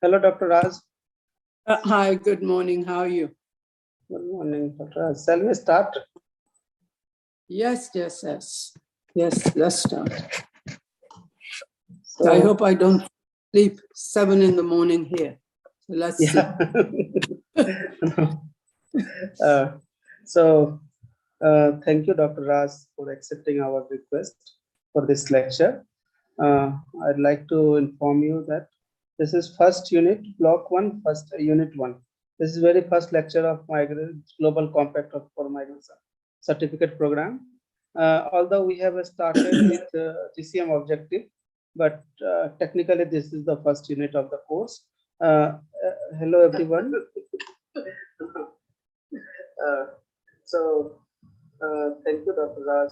Hello, Dr. Raj. Hi, good morning. How are you? Good morning, Dr. Raj. Shall we start? Yes, let's start. So, I hope I don't sleep 7 in the morning here. So let's see. Thank you, Dr. Raj, for accepting our request for this lecture. I'd like to inform you that this is first unit, block 1, first unit 1. This is very first lecture of Migration Global Compact for Migration Certificate Program. Although we have started with GCM objective, but technically this is the first unit of the course. Hello, everyone. Thank you, Dr. Raj.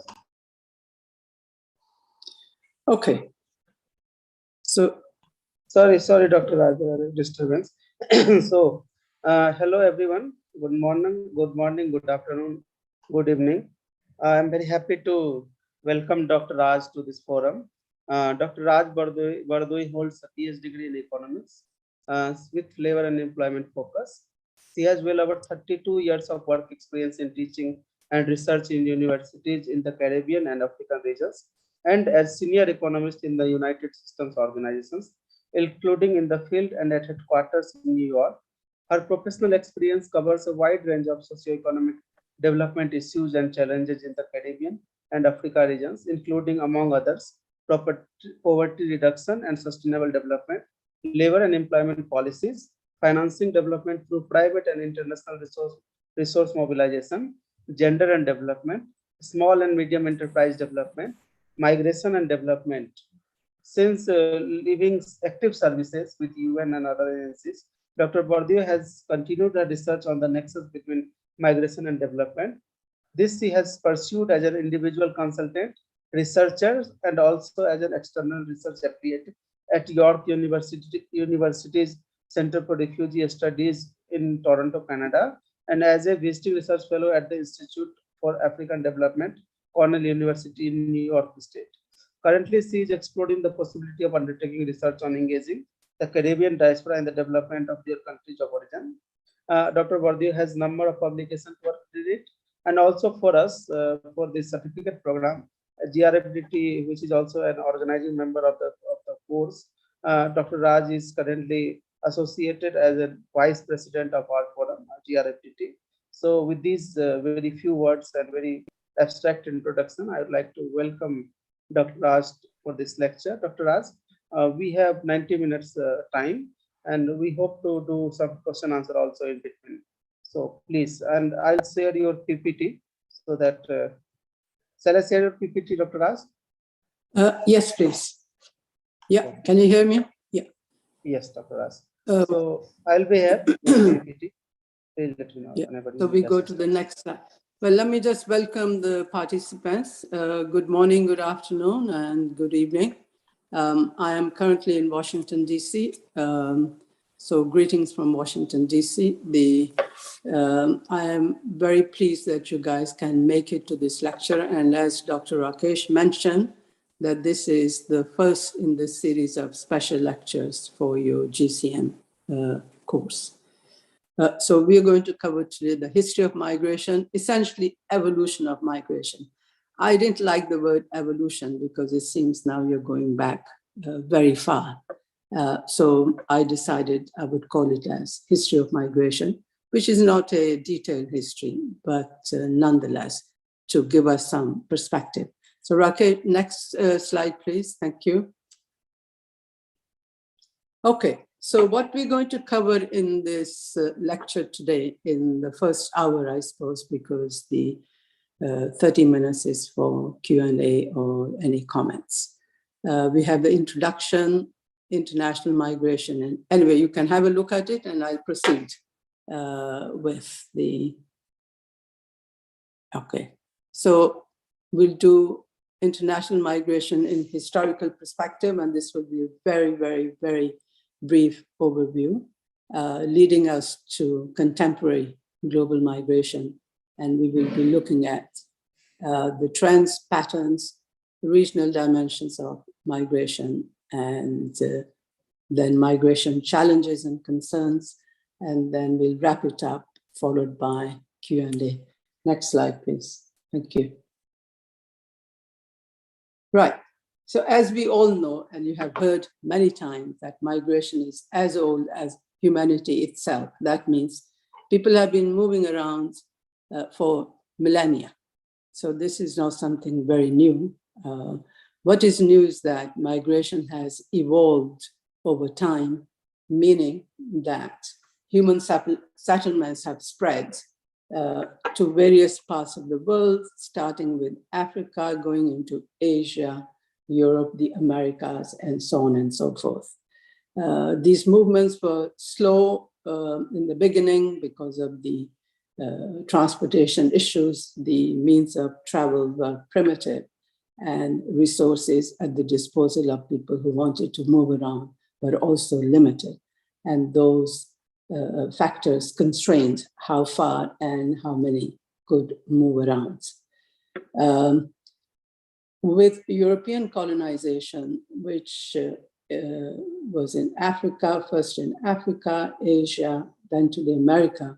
Okay. So, sorry, Dr. Raj, disturbance. So, hello, everyone. Good morning, good afternoon, good evening. I'm very happy to welcome Dr. Raj to this forum. Dr. Raj Bardoi holds a PhD degree in economics with labor and employment focus. She has well over 32 years of work experience in teaching and research in universities in the Caribbean and African regions, and as senior economist in the United Systems organizations, including in the field and at headquarters in New York. Her professional experience covers a wide range of socioeconomic development issues and challenges in the Caribbean and Africa regions, including, among others, poverty reduction and sustainable development, labor and employment policies, financing development through private and international resource mobilization, gender and development, small and medium enterprise development, migration and development. Since leaving active services with UN and other agencies, Dr. Bardoi has continued her research on the nexus between migration and development. This she has pursued as an individual consultant, researcher, and also as an external research affiliate at York University's Center for Refugee Studies in Toronto, Canada, and as a visiting research fellow at the Institute for African Development, Cornell University in New York State. Currently, she is exploring the possibility of undertaking research on engaging the Caribbean diaspora in the development of their countries of origin. Dr. Bardoi has a number of publications for it, and also for us, for this certificate program, GRFDT, which is also an organizing member of the course. Dr. Raj is currently associated as a vice president of our forum, GRFDT. So with these very few words and very abstract introduction, I would like to welcome Dr. Raj for this lecture. Dr. Raj, we have 90 minutes time, and we hope to do some question answer also in between. So please, and I'll share your PPT so that, shall I share your PPT, Dr. Raj? yes, please. Yeah, okay. Can you hear me? Yeah. Yes, Dr. Raj. So I'll be here with PPT. Please let me know whenever you so we go to the next slide. Well, let me just welcome the participants. Good morning, good afternoon, and good evening. I am currently in Washington, D.C. So greetings from Washington, D.C. I am very pleased that you guys can make it to this lecture. And as Dr. Rakesh mentioned, that this is the first in the series of special lectures for your GCM course. So we are going to cover today the history of migration, essentially evolution of migration. I didn't like the word evolution because it seems now you're going back very far. So I decided I would call it as history of migration, which is not a detailed history, but nonetheless, to give us some perspective. So Rakesh, next slide, please. Thank you. Okay. So what we're going to cover in this lecture today in the first hour, I suppose, because the 30 minutes is for Q&A or any comments. We have the introduction, international migration, and anyway, you can have a look at it and I'll proceed with the, okay. So we'll do international migration in historical perspective, and this will be a very, very, very brief overview, leading us to contemporary global migration. And we will be looking at the trends, patterns, regional dimensions of migration, and then migration challenges and concerns, and then we'll wrap it up, followed by Q&A. Next slide, please. Thank you. Right. So as we all know, and you have heard many times, that migration is as old as humanity itself. That means people have been moving around for millennia. So this is not something very new. What is new is that migration has evolved over time, meaning that human settlements have spread to various parts of the world, starting with Africa, going into Asia, Europe, the Americas, and so on and so forth. These movements were slow in the beginning because of the transportation issues. The means of travel were primitive, and resources at the disposal of people who wanted to move around were also limited. And those factors constrained how far and how many could move around. With European colonization, which was in Africa, first in Africa, Asia, then to the America,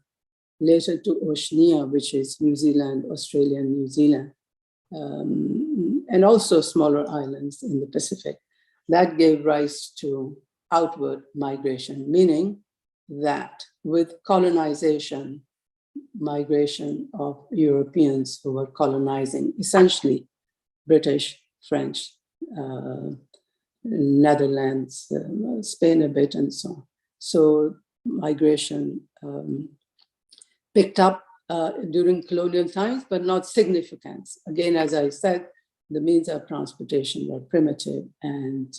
later to Oceania, which is New Zealand, Australia, and New Zealand, and also smaller islands in the Pacific. That gave rise to outward migration, meaning that with colonization, migration of Europeans who were colonizing, essentially British, French, Netherlands, Spain a bit, and so on. So migration picked up during colonial times, but not significant. Again, as I said, the means of transportation were primitive, and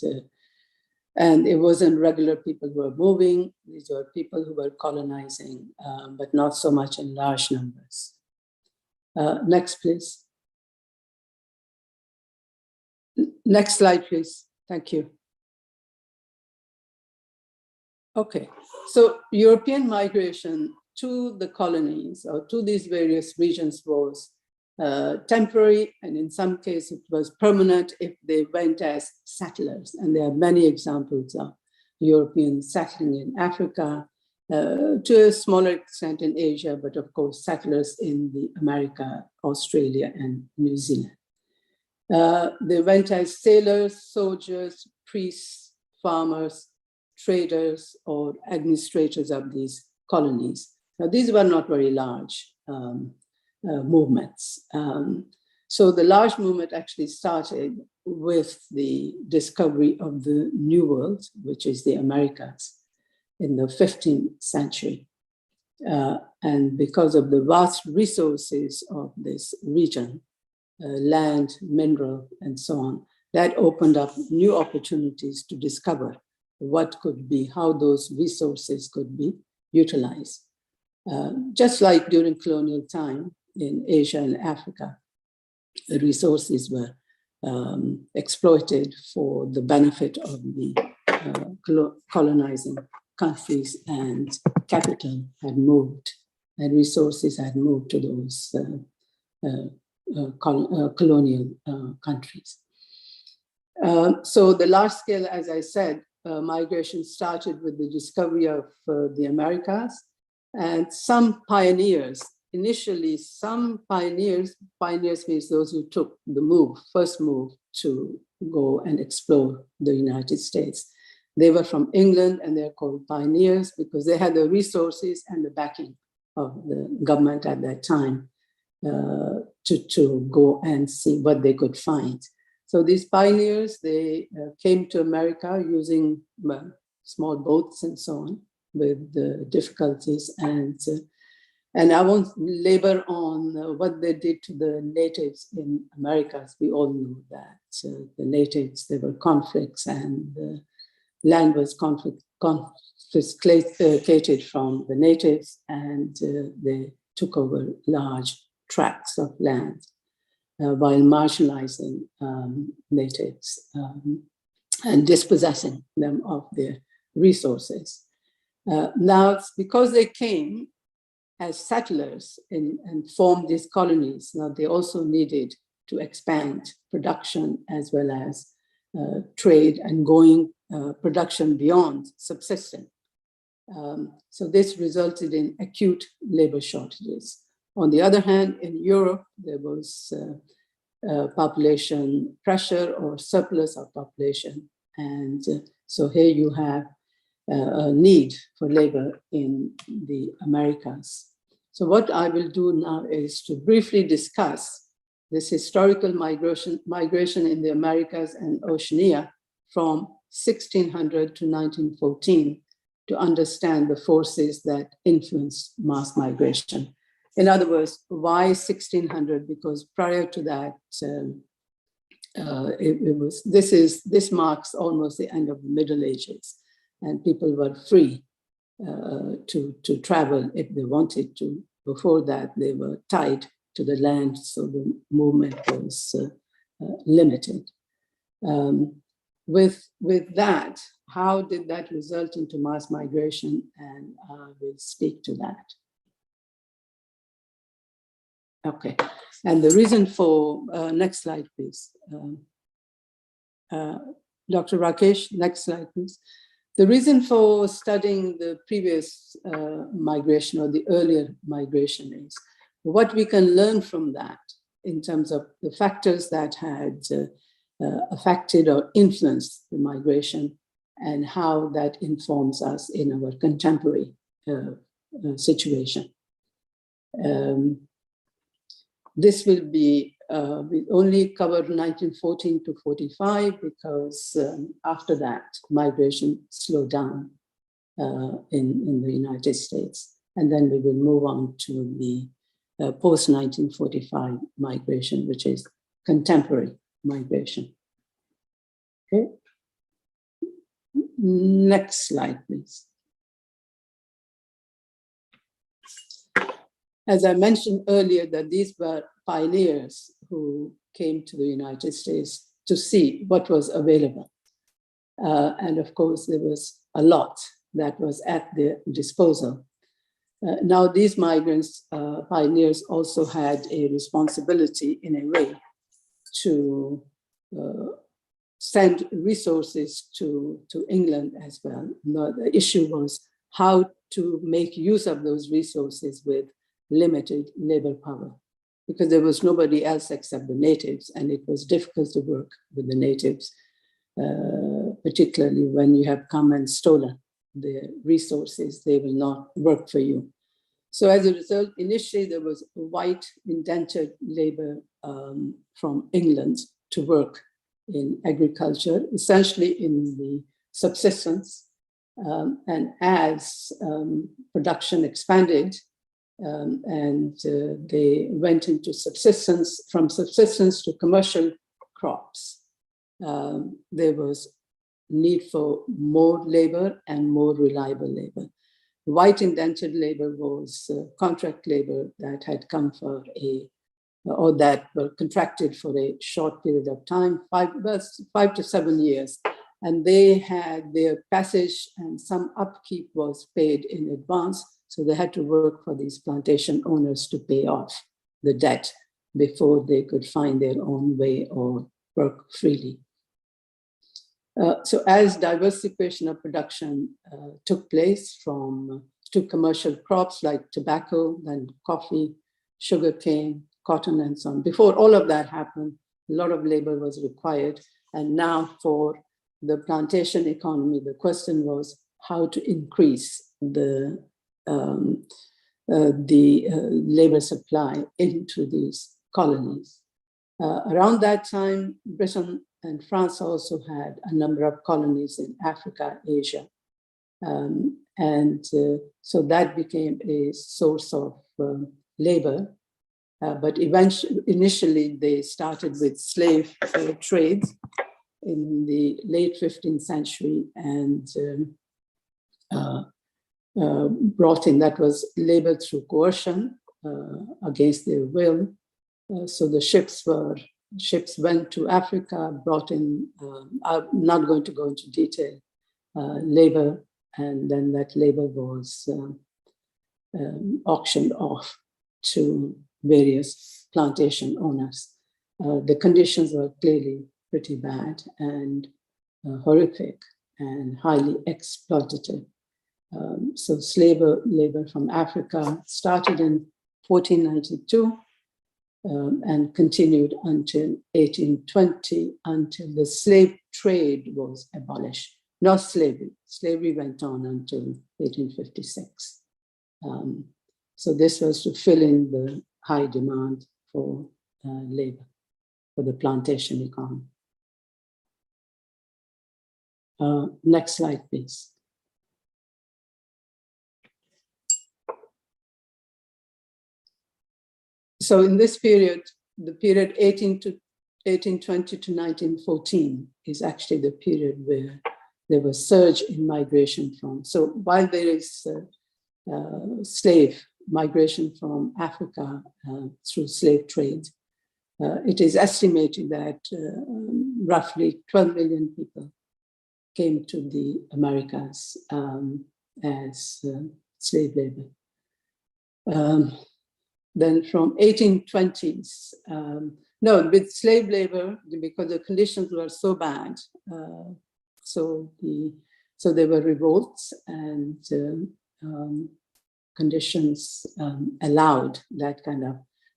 it wasn't regular people who were moving. These were people who were colonizing, but not so much in large numbers. Next, please. Next slide, please. Thank you. Okay, so European migration to the colonies or to these various regions was temporary, and in some cases it was permanent if they went as settlers. And there are many examples of Europeans settling in Africa, to a smaller extent in Asia, but of course settlers in the America, Australia, and New Zealand. They went as sailors, soldiers, priests, farmers, traders, or administrators of these colonies. Now, these were not very large movements. So the large movement actually started with the discovery of the New World, which is the Americas, in the 15th century. And because of the vast resources of this region, land, mineral, and so on, that opened up new opportunities to discover what could be, how those resources could be utilized. Just like during colonial time in Asia and Africa, the resources were exploited for the benefit of the colonizing countries, and capital had moved, and resources had moved to those colonial countries. So the large scale, as I said, migration started with the discovery of the Americas, and some pioneers, initially some pioneers means those who took the first move to go and explore the United States. They were from England, and they're called pioneers because they had the resources and the backing of the government at that time to go and see what they could find. So these pioneers, they came to America using small boats and so on, with the difficulties, and I won't labor on what they did to the natives in Americas. We all know that the natives, there were conflicts, and the land was confiscated from the natives, and they took over large tracts of land while marginalizing natives and dispossessing them of their resources. Now, because they came as settlers and formed these colonies, now they also needed to expand production as well as trade and going production beyond subsistence. So this resulted in acute labor shortages. On the other hand, in Europe, there was population pressure or surplus of population. And so here you have a need for labor in the Americas. So what I will do now is to briefly discuss this historical migration in the Americas and Oceania from 1600 to 1914 to understand the forces that influenced mass migration. In other words, why 1600? Because prior to that, this marks almost the end of the Middle Ages, and people were free to travel if they wanted to. Before that, they were tied to the land, so the movement was limited. With that, how did that result into mass migration? And I will speak to that. Okay, and the reason for, next slide, please. Dr. Rakesh, next slide, please. The reason for studying the previous migration or the earlier migration is what we can learn from that in terms of the factors that had affected or influenced the migration and how that informs us in our contemporary situation. This will be, we only covered 1914 to 45 because after that, migration slowed down in the United States. And then we will move on to the post-1945 migration, which is contemporary migration. Okay. Next slide, please. As I mentioned earlier, that these were pioneers who came to the United States to see what was available. And of course, there was a lot that was at their disposal. Now, these migrants, pioneers also had a responsibility in a way to send resources to England as well. Now, the issue was how to make use of those resources with limited labor power, because there was nobody else except the natives, and it was difficult to work with the natives, particularly when you have come and stolen their resources. They will not work for you. So as a result, initially there was white indentured labor from England to work in agriculture, essentially in the subsistence. And as production expanded, and they went into subsistence, from subsistence to commercial crops. There was need for more labor and more reliable labor. White indentured labor was contract labor that had come for or that were contracted for a short period of time, 5 to 7 years. And they had their passage and some upkeep was paid in advance. So they had to work for these plantation owners to pay off the debt before they could find their own way or work freely. So as diversification of production took place to commercial crops like tobacco, then coffee, sugarcane, cotton, and so on. Before all of that happened, a lot of labor was required. And now for the plantation economy, the question was how to increase the labor supply into these colonies. Around that time, Britain and France also had a number of colonies in Africa, Asia. So that became a source of labor. But initially, they started with slave trade in the late 15th century and brought in, that was labor through coercion against their will. So the ships went to Africa, brought in, I'm not going to go into detail, labor, and then that labor was auctioned off to various plantation owners. the conditions were clearly pretty bad and horrific and highly exploitative. So slave labor from Africa started in 1492 and continued until 1820, until the slave trade was abolished. Not slavery. Slavery went on until 1856. So this was to fill in the high demand for labor, for the plantation economy. Next slide, please. So in this period, the period 1820 to 1914 is actually the period where there was a surge in migration from. So while there is slave migration from Africa through slave trade, it is estimated that roughly 12 million people came to the Americas as slave labor. Then from 1820s, no, with slave labor, because the conditions were so bad, so there were revolts, and conditions allowed that kind of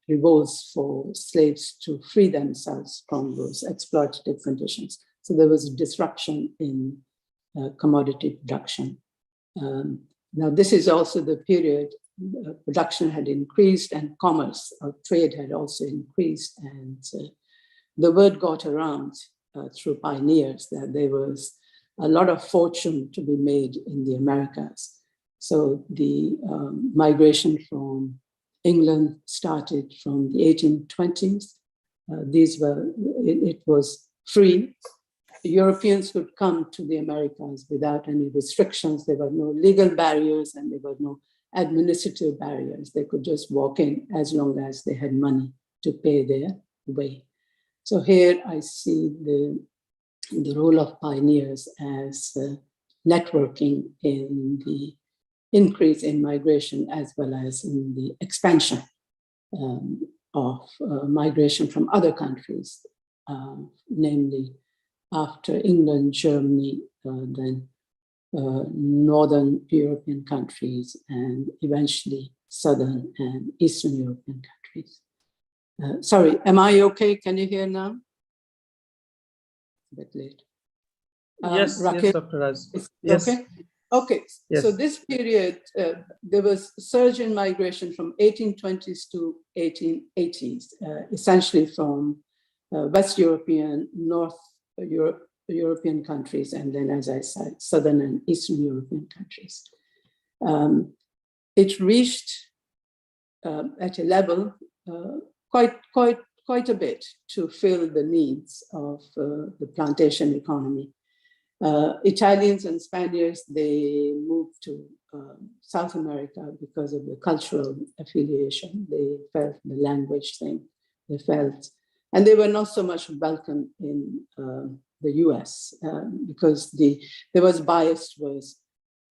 revolts for slaves to free themselves from those exploitative conditions. So there was a disruption in commodity production. Now this is also the period production had increased and commerce or trade had also increased, and the word got around through pioneers that there was a lot of fortune to be made in the Americas. So the migration from England started from the 1820s. It was free. Europeans could come to the Americas without any restrictions. There were no legal barriers and there were no administrative barriers. They could just walk in as long as they had money to pay their way. So here I see the role of pioneers as networking in the increase in migration as well as in the expansion of migration from other countries, namely after England, Germany, then Northern European countries, and eventually Southern and Eastern European countries. Sorry, am I okay? Can you hear now? A bit late. Yes, Rakesh, yes, Dr. Raj. Yes. Okay. Okay, Yes. So this period, there was surge in migration from 1820s to 1880s, essentially from West European, North European countries, and then, as I said, Southern and Eastern European countries. It reached at a level quite a bit to fill the needs of the plantation economy. Italians and Spaniards, they moved to South America because of the cultural affiliation. They felt the language thing. They felt, and they were not so much welcome in the US because there was bias towards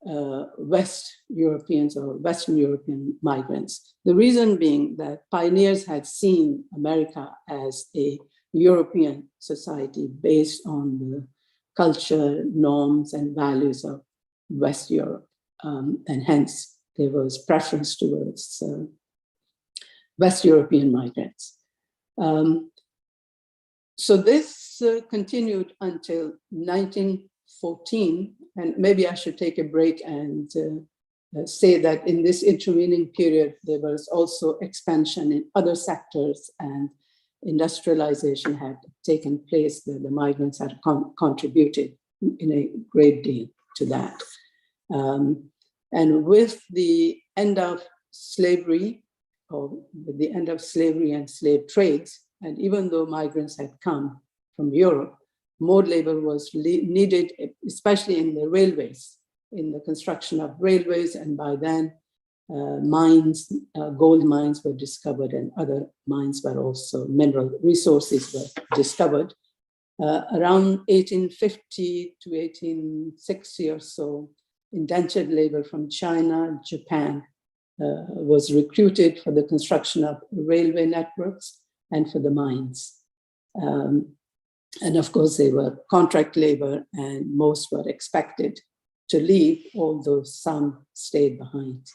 West Europeans or Western European migrants. The reason being that pioneers had seen America as a European society based on the culture, norms, and values of West Europe. And hence, there was preference towards West European migrants. So this continued until 1914, and maybe I should take a break and say that in this intervening period, there was also expansion in other sectors, and industrialization had taken place. The migrants had contributed in a great deal to that. And with the end of slavery, or with the end of slavery and slave trades, and even though migrants had come from Europe, more labor was needed, especially in the railways, in the construction of railways, and by then mines, gold mines were discovered, and other mines were also, mineral resources were discovered. Around 1850 to 1860 or so, indentured labor from China, Japan was recruited for the construction of railway networks and for the mines. And of course, they were contract labor, and most were expected to leave, although some stayed behind.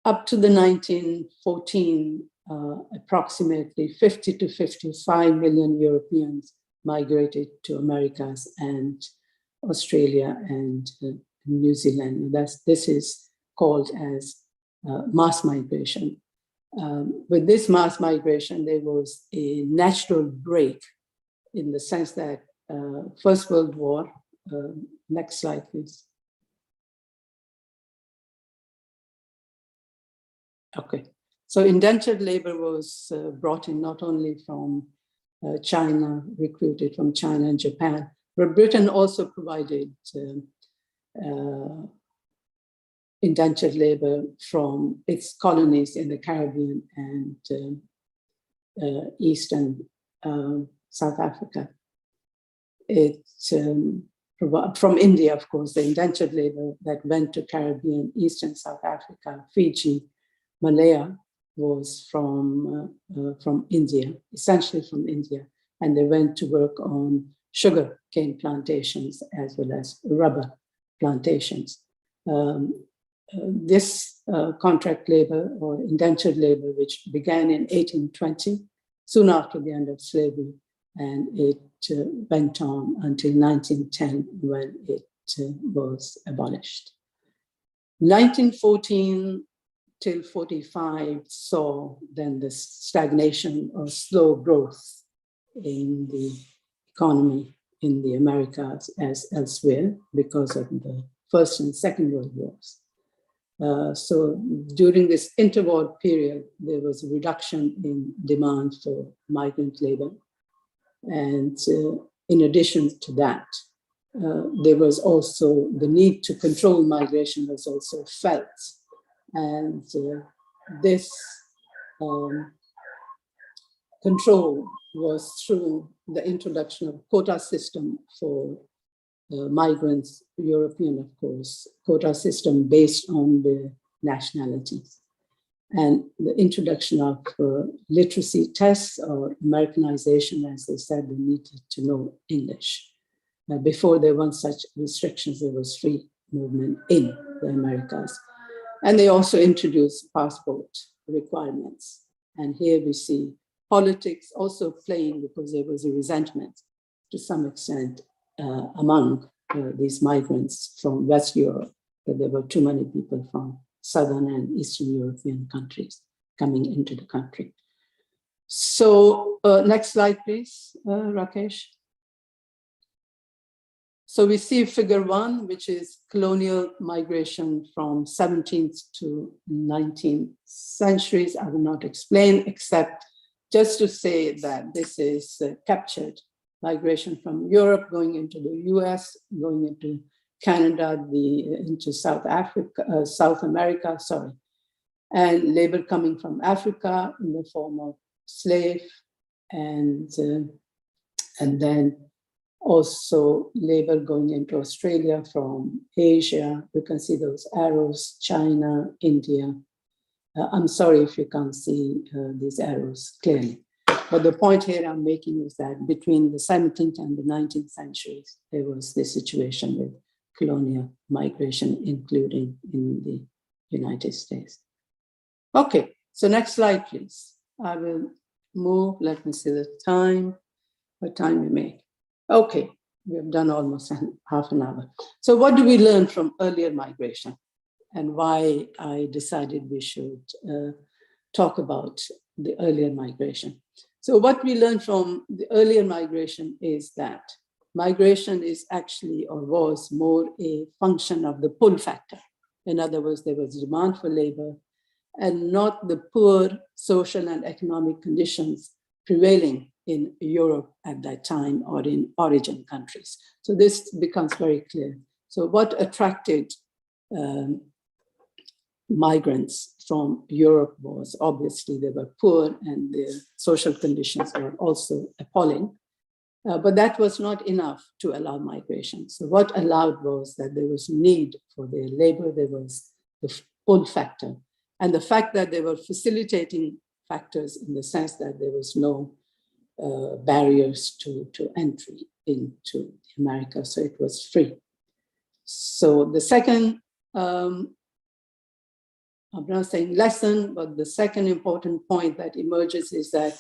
Up to the 1914, approximately 50 to 55 million Europeans migrated to Americas and Australia and New Zealand. This is called as mass migration. With this mass migration, there was a natural break in the sense that First World War, next slide, please. Okay, so indentured labor was brought in not only from China, recruited from China and Japan, but Britain also provided indentured labor from its colonies in the Caribbean and East and South Africa. From India, of course, the indentured labor that went to Caribbean, East and South Africa, Fiji, Malaya was from India, essentially from India, and they went to work on sugar cane plantations as well as rubber plantations. This contract labor or indentured labor, which began in 1820, soon after the end of slavery, and it went on until 1910 when it was abolished. 1914 till 45 saw then the stagnation or slow growth in the economy in the Americas as elsewhere because of the First and Second World Wars. So during this interwar period, there was a reduction in demand for migrant labor. And in addition to that, there was also the need to control migration was also felt. And this control was through the introduction of quota system for migrants, European, of course, quota system based on their nationalities. And the introduction of literacy tests or Americanization, as they said, they needed to know English. Before there weren't such restrictions, there was free movement in the Americas. And they also introduced passport requirements. And here we see politics also playing because there was a resentment to some extent among these migrants from West Europe, that there were too many people from Southern and Eastern European countries coming into the country. So next slide, please, Rakesh. So we see figure 1, which is colonial migration from 17th to 19th centuries. I will not explain, except just to say that this is captured migration from Europe going into the US, going into Canada, into South Africa, South America, and labor coming from Africa in the form of slave, and then also labor going into Australia from Asia. You can see those arrows, China, India. I'm sorry if you can't see these arrows clearly. But the point here I'm making is that between the 17th and the 19th centuries, there was this situation with colonial migration, including in the United States. Okay, so next slide, please. I will move, let me see the time, what time we make. Okay, we have done almost half an hour. So what do we learn from earlier migration, and why I decided we should talk about the earlier migration? So what we learned from the earlier migration is that migration is actually, or was more a function of the pull factor. In other words, there was demand for labor and not the poor social and economic conditions prevailing in Europe at that time or in origin countries. So this becomes very clear. So what attracted migrants from Europe was obviously they were poor and their social conditions were also appalling. But that was not enough to allow migration. So what allowed was that there was need for their labor, there was the pull factor, and the fact that they were facilitating factors in the sense that there was no barriers to entry into America, so it was free. So the second, I'm not saying lesson, but the second important point that emerges is that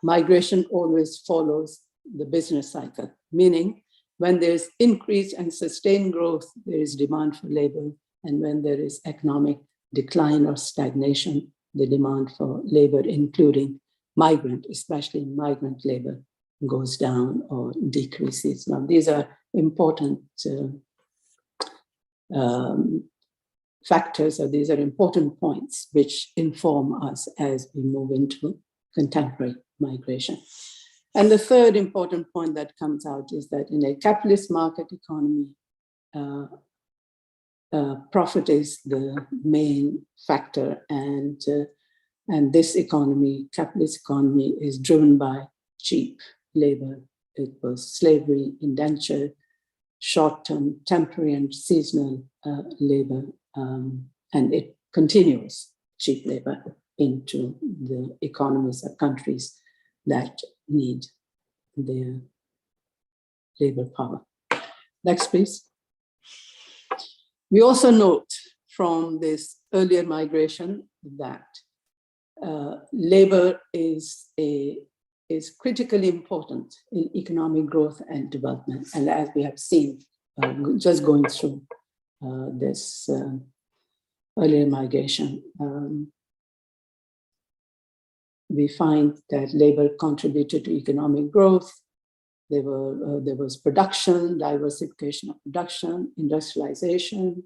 migration always follows the business cycle, meaning when there's increased and sustained growth, there is demand for labor, and when there is economic decline or stagnation, the demand for labor, including migrant, especially migrant labor, goes down or decreases. Now, these are important factors, or these are important points which inform us as we move into contemporary migration. And the third important point that comes out is that in a capitalist market economy, profit is the main factor, and this economy, capitalist economy, is driven by cheap labor. It was slavery, indenture, short-term, temporary and seasonal labor, and it continues cheap labor into the economies of countries that need their labor power. Next, please. We also note from this earlier migration that labor is critically important in economic growth and development. And as we have seen, just going through this earlier migration, we find that labor contributed to economic growth. There was production, diversification of production, industrialization,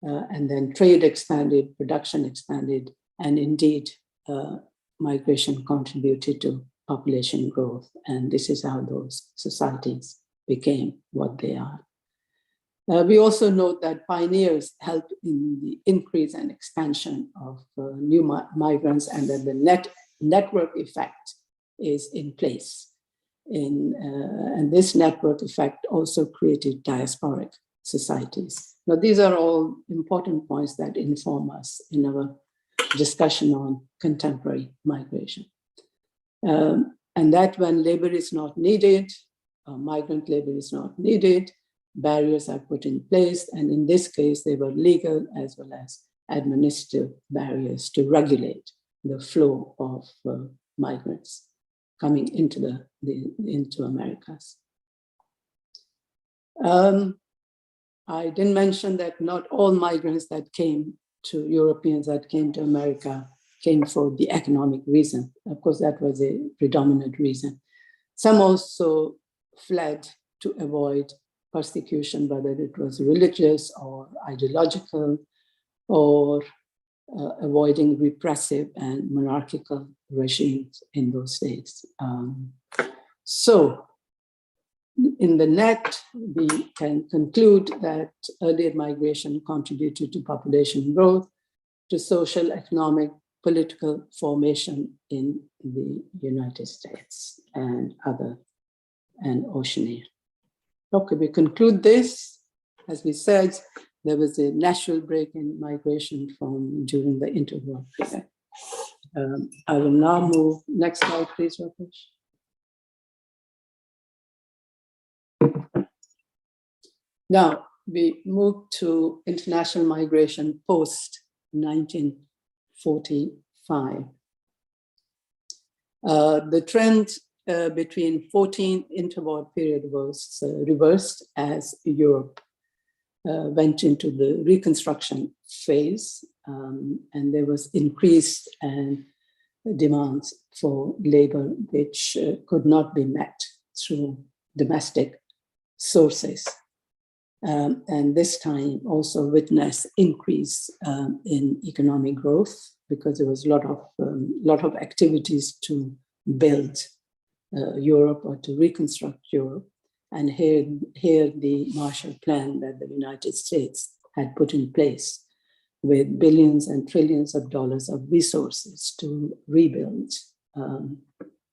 and then trade expanded, production expanded, and indeed migration contributed to population growth. And this is how those societies became what they are. We also note that pioneers helped in the increase and expansion of new migrants, and that the network effect is in place. And this network effect also created diasporic societies. Now, these are all important points that inform us in our discussion on contemporary migration. And that when labor is not needed, migrant labor is not needed, barriers are put in place. And in this case, they were legal as well as administrative barriers to regulate the flow of migrants coming into into Americas. I didn't mention that not all migrants that came to Europeans that came to America came for the economic reason. Of course, that was a predominant reason. Some also fled to avoid persecution, whether it was religious or ideological, or avoiding repressive and monarchical regimes in those days. So in the net, we can conclude that earlier migration contributed to population growth, to social, economic, political formation in the United States and Oceania. Okay, we conclude this. As we said, there was a natural break in migration during the interwar period. I will now move, next slide, please, Rakesh. Now, we move to international migration post 1945. The trend between 14 interwar period was reversed as Europe went into the reconstruction phase, and there was increased demands for labor which could not be met through domestic sources. And this time also witnessed increase in economic growth, because there was a lot of activities to build Europe or to reconstruct Europe. And here the Marshall Plan that the United States had put in place, with billions and trillions of dollars of resources to rebuild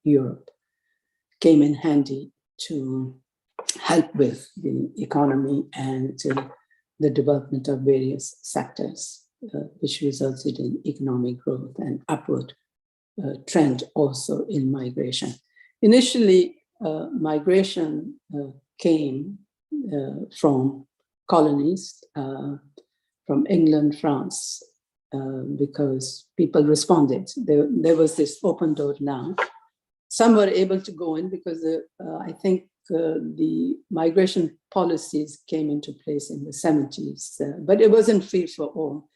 Europe, came in handy to help with the economy and the development of various sectors, which resulted in economic growth and upward trend also in migration. Initially, migration came from colonies, from England, France, because people responded. There was this open door now. Some were able to go in because I think the migration policies came into place in the 70s, but it wasn't free for all,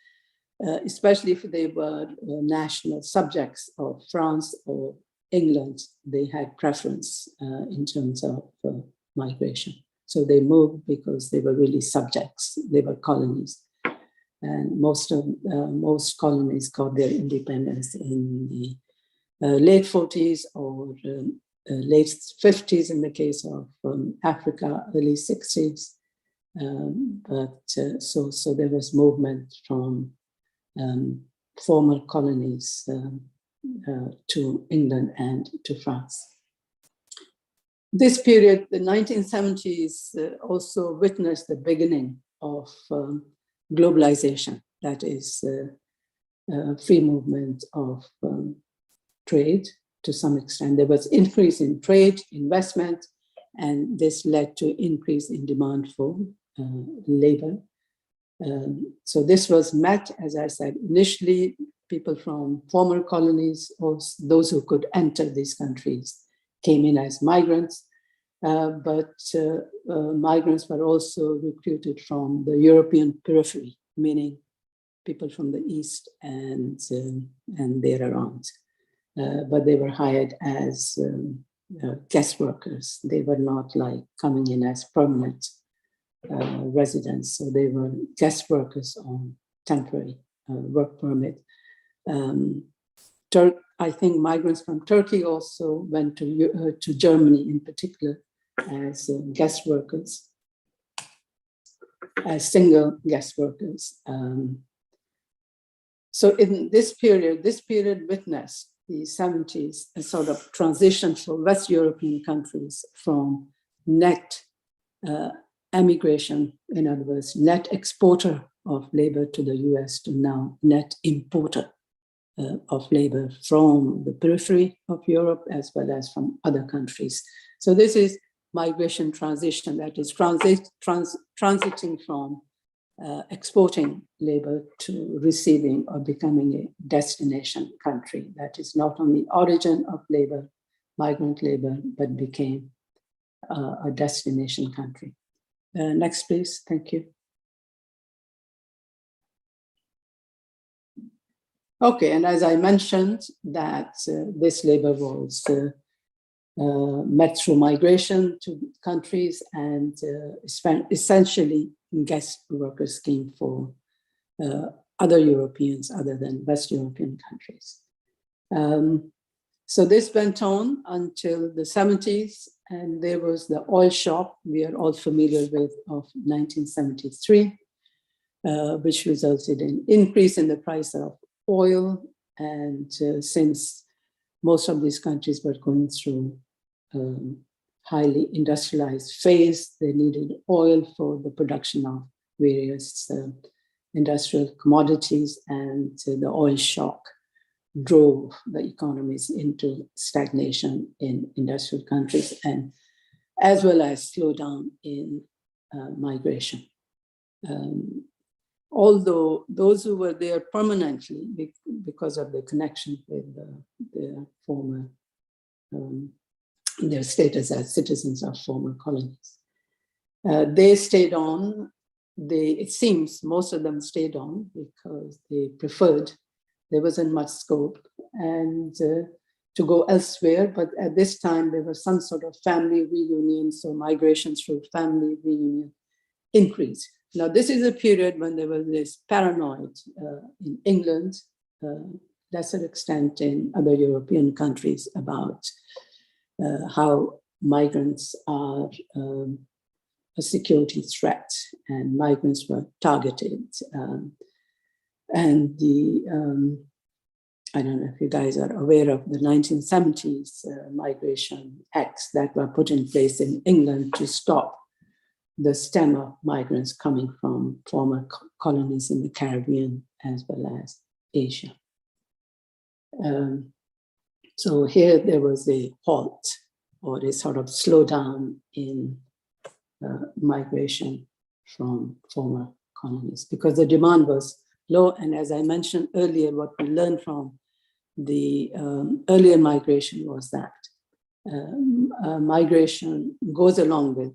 especially if they were national subjects of France or England. They had preference in terms of migration. So they moved because they were really subjects, they were colonies. And most colonies got their independence in the late 40s or late 50s in the case of Africa, early 60s. So there was movement from former colonies to England and to France. This period, the 1970s, also witnessed the beginning of globalization, that is free movement of trade to some extent. There was increase in trade, investment, and this led to increase in demand for labor. So this was met, as I said, initially people from former colonies, or those who could enter these countries, came in as migrants, but migrants were also recruited from the European periphery, meaning people from the East and there around. But they were hired as guest workers. They were not like coming in as permanent residents. So they were guest workers on temporary work permit. I think migrants from Turkey also went to Germany in particular as guest workers, as single guest workers. So in this period witnessed the 70s, a sort of transition for West European countries from net emigration, in other words, net exporter of labor to the US, to now net importer of labor from the periphery of Europe as well as from other countries. So this is migration transition, that is transiting from exporting labor to receiving or becoming a destination country that is not only origin of labor, migrant labor, but became a destination country. Next, please. Thank you. Okay, and as I mentioned, that this labor was met through migration to countries, and essentially guest workers came for other Europeans other than West European countries. So this went on until the 70s, and there was the oil shock we are all familiar with of 1973, which resulted in increase in the price of oil. And since most of these countries were going through highly industrialized phase, they needed oil for the production of various industrial commodities, and the oil shock drove the economies into stagnation in industrial countries, and as well as slowdown in migration. Although those who were there permanently because of the connection with the former, their status as citizens of former colonies, they stayed on. It seems most of them stayed on because they preferred, there wasn't much scope, and to go elsewhere. But at this time, there was some sort of family reunion, so migration through family reunion increased. Now, this is a period when there was this paranoid in England, lesser extent in other European countries, about how migrants are a security threat, and migrants were targeted. And I don't know if you guys are aware of the 1970s migration acts that were put in place in England to stop the stem of migrants coming from former colonies in the Caribbean as well as Asia. So here there was a halt or a sort of slowdown in migration from former colonies, because the demand was low. And as I mentioned earlier, what we learned from the earlier migration was that migration goes along with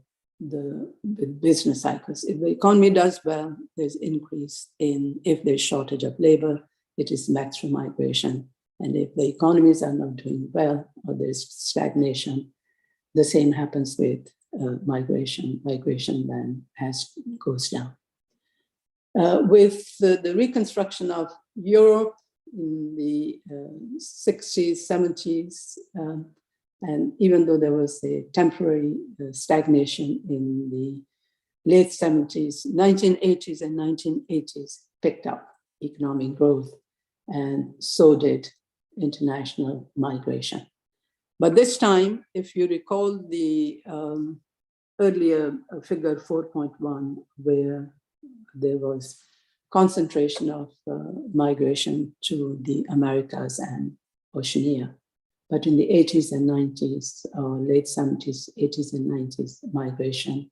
with business cycles. If the economy does well, there's increase in, if there's shortage of labor, it is met through migration. And if the economies are not doing well or there's stagnation, the same happens with migration. Migration then goes down. With the reconstruction of Europe in the 60s, 70s, and even though there was a temporary stagnation in the late 70s, 1980s and 1980s picked up economic growth, and so did international migration. But this time, if you recall the earlier figure 4.1, where there was concentration of migration to the Americas and Oceania. But in the 80s and 90s, or late 70s, 80s and 90s, migration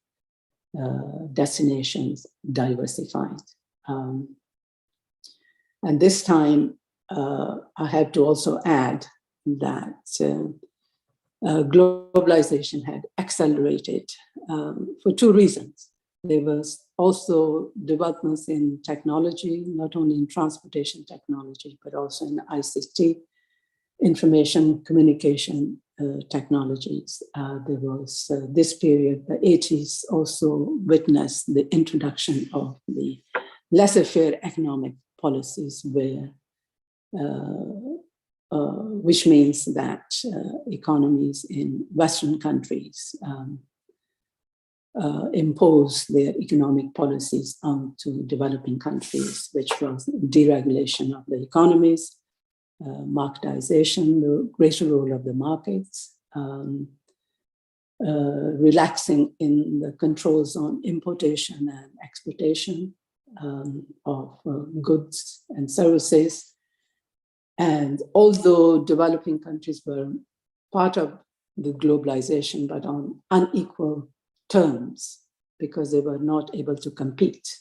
destinations diversified. And this time, I have to also add that globalization had accelerated for two reasons. There was also developments in technology, not only in transportation technology, but also in ICT, information communication technologies. There was this period, the 80s, also witnessed the introduction of the laissez-faire economic policies, where which means that economies in Western countries impose their economic policies onto developing countries, which was deregulation of the economies, marketization, the greater role of the markets, relaxing in the controls on importation and exportation of goods and services. And although developing countries were part of the globalization, but on unequal terms, because they were not able to compete.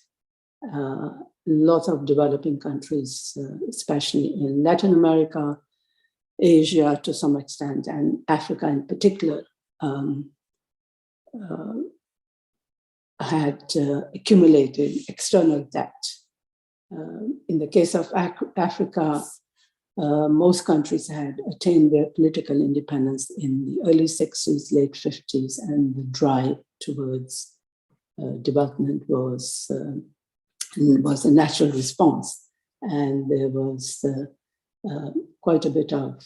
Lots of developing countries, especially in Latin America, Asia to some extent, and Africa in particular, had accumulated external debt. In the case of Africa, most countries had attained their political independence in the early 60s, late 50s, and the drive towards development was a natural response. And there was quite a bit of,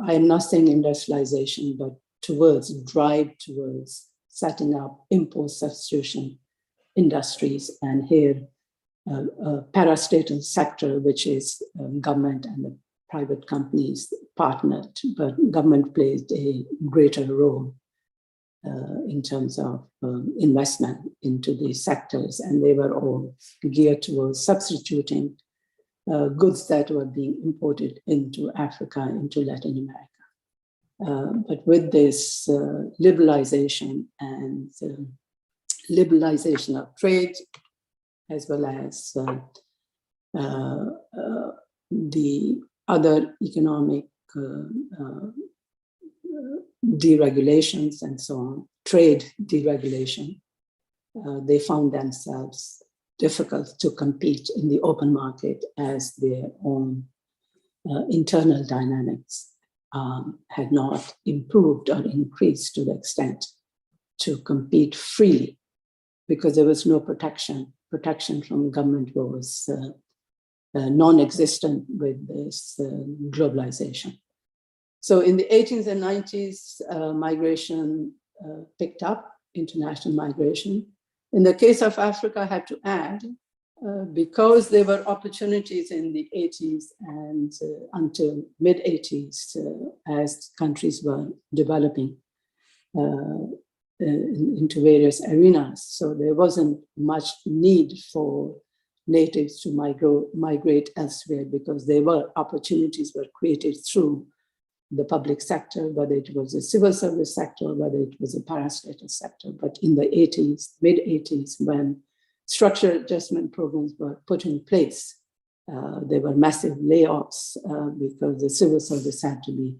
I am not saying industrialization, but drive towards setting up import substitution industries. And here, parastatal sector, which is government and the private companies partnered, but government played a greater role in terms of investment into these sectors, and they were all geared towards substituting goods that were being imported into Africa, into Latin America. But with this liberalization and liberalization of trade, as well as the other economic deregulations and so on, trade deregulation, they found themselves difficult to compete in the open market, as their own internal dynamics had not improved or increased to the extent to compete freely, because there was no protection. Protection from government was non-existent with this globalization. So in the 80s and 90s, migration picked up, international migration. In the case of Africa, I have to add, because there were opportunities in the 80s and until mid-80s, as countries were developing into various arenas. So there wasn't much need for natives to migrate elsewhere, because there were opportunities were created through the public sector, whether it was the civil service sector, whether it was a parastatal sector. But in the 80s, mid-80s, when structural adjustment programs were put in place, there were massive layoffs because the civil service had to be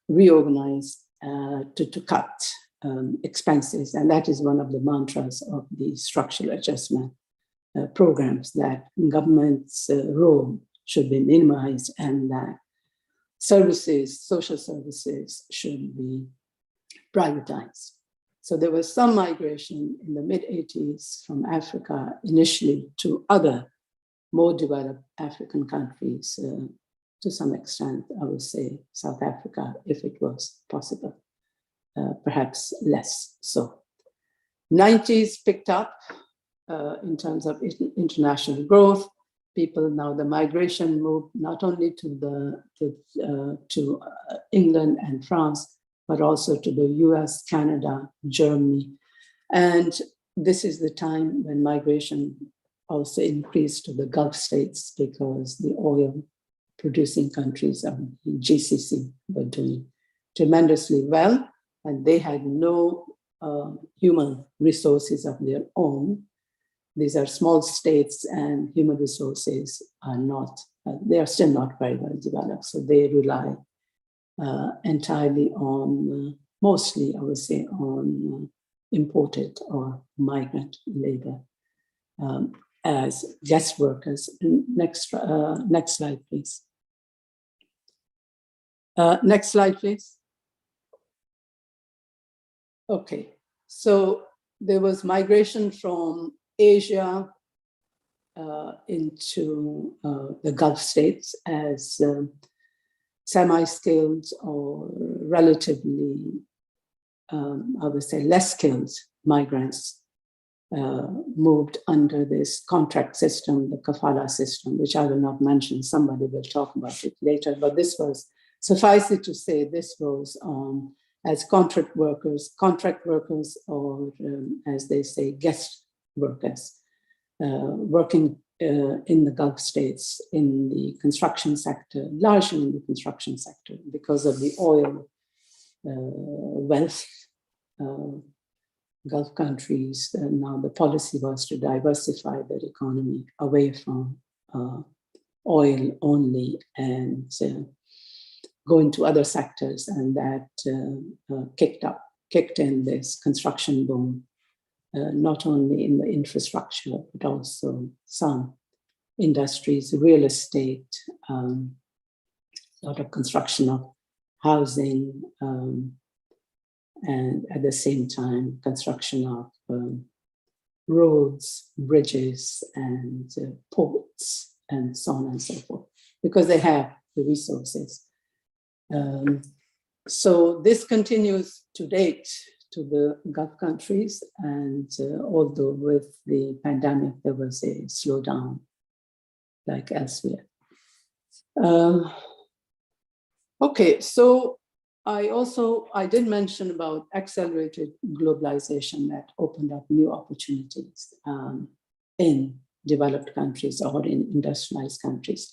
reorganized to cut expenses. And that is one of the mantras of the structural adjustment programs, that government's role should be minimized and that services, social services, should be privatized. So there was some migration in the mid-80s from Africa initially to other more developed African countries, to some extent, I would say South Africa, if it was possible, perhaps less so. 90s picked up in terms of international growth. People now, the migration moved not only to England and France, but also to the US, Canada, Germany. And this is the time when migration also increased to the Gulf states because the oil producing countries of the GCC were doing tremendously well, and they had no human resources of their own. These are small states, and human resources are not, they are still not very well developed. So they rely entirely on, mostly, I would say, on imported or migrant labor as guest workers. Next slide, please. Next slide, please. Okay, so there was migration from Asia into the Gulf states as semi-skilled or relatively, I would say, less skilled migrants moved under this contract system, the kafala system, which I will not mention. Somebody will talk about it later, but this was, suffice it to say, this was as contract workers, or as they say, guest workers, working in the Gulf states in the construction sector, largely in the construction sector, because of the oil wealth. Gulf countries, now the policy was to diversify their economy away from oil only and go into other sectors, and that kicked in this construction boom, not only in the infrastructure, but also some industries, real estate, a lot of construction of housing, and at the same time, construction of roads, bridges, and ports, and so on and so forth, because they have the resources. So this continues to date to the Gulf countries, and although with the pandemic, there was a slowdown like elsewhere. Okay, so I did mention about accelerated globalization that opened up new opportunities in developed countries or in industrialized countries.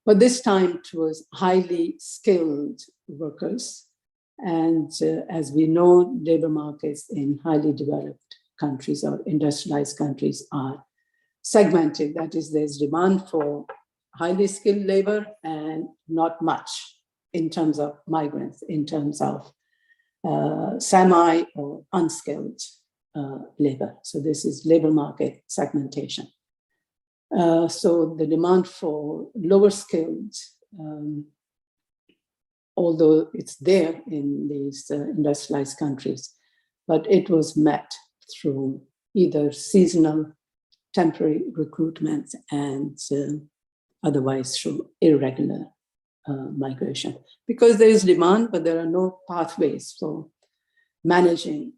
But this time it was highly skilled workers. And as we know, labor markets in highly developed countries or industrialized countries are segmented. That is, there's demand for highly skilled labor and not much in terms of migrants, in terms of semi or unskilled labor. So this is labor market segmentation. So the demand for lower skilled, although it's there in these industrialized countries, but it was met through either seasonal, temporary recruitment and otherwise through irregular migration. Because there is demand, but there are no pathways for managing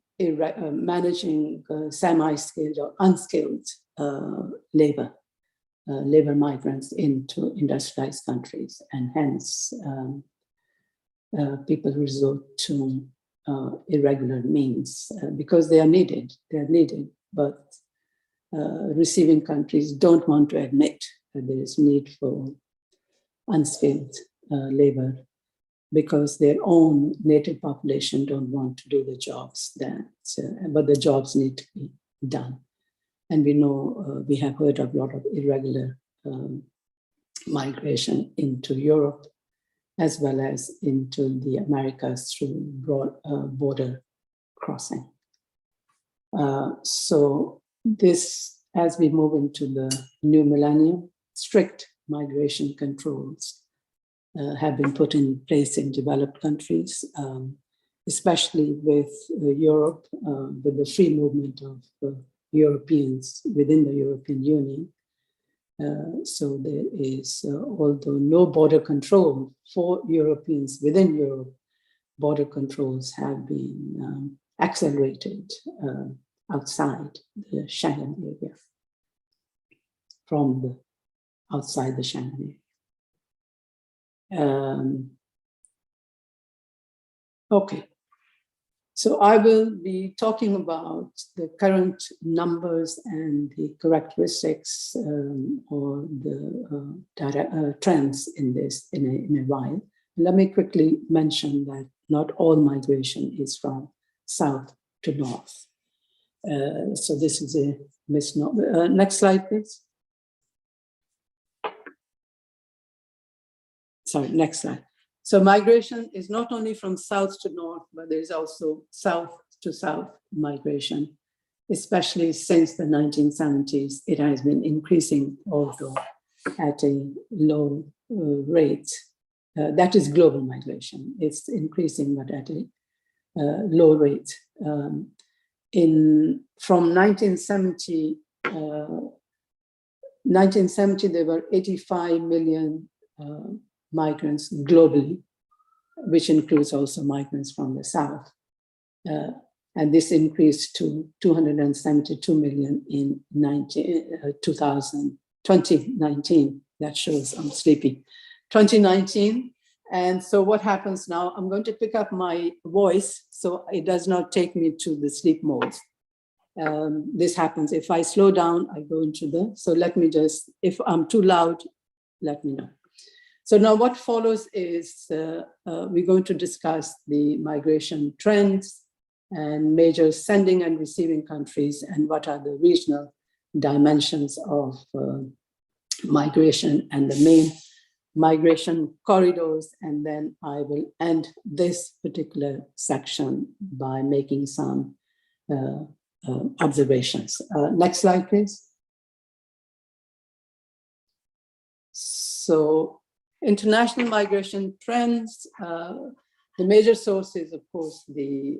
semi-skilled or unskilled labor migrants into industrialized countries, and hence people resort to irregular means because they are needed. They are needed, but receiving countries don't want to admit that there is need for unskilled labor because their own native population don't want to do the jobs but the jobs need to be done. And we know, we have heard of a lot of irregular migration into Europe, as well as into the Americas through border crossing. So this, as we move into the new millennium, strict migration controls have been put in place in developed countries, especially with Europe, with the free movement of Europeans within the European Union. So there is, although no border control for Europeans within Europe, border controls have been accelerated outside the Schengen area, from outside the Schengen area. Okay, so I will be talking about the current numbers and the characteristics or the trends in this in a while. Let me quickly mention that not all migration is from south to north. So this is a misnomer. Next slide, please. Sorry, next slide. So migration is not only from south to north, but there is also south to south migration, especially since the 1970s. It has been increasing, although at a low rate. That is global migration. It's increasing, but at a low rate. From 1970, there were 85 million migrants globally, which includes also migrants from the south. And this increased to 272 million in 2019. That shows I'm sleepy. 2019. And so what happens now, I'm going to pick up my voice so it does not take me to the sleep mode. This happens. If I slow down, I go into so let me just, if I'm too loud, let me know. So now what follows is we're going to discuss the migration trends and major sending and receiving countries and what are the regional dimensions of migration and the main migration corridors. And then I will end this particular section by making some observations. Next slide, please. So international migration trends, the major source is, of course, the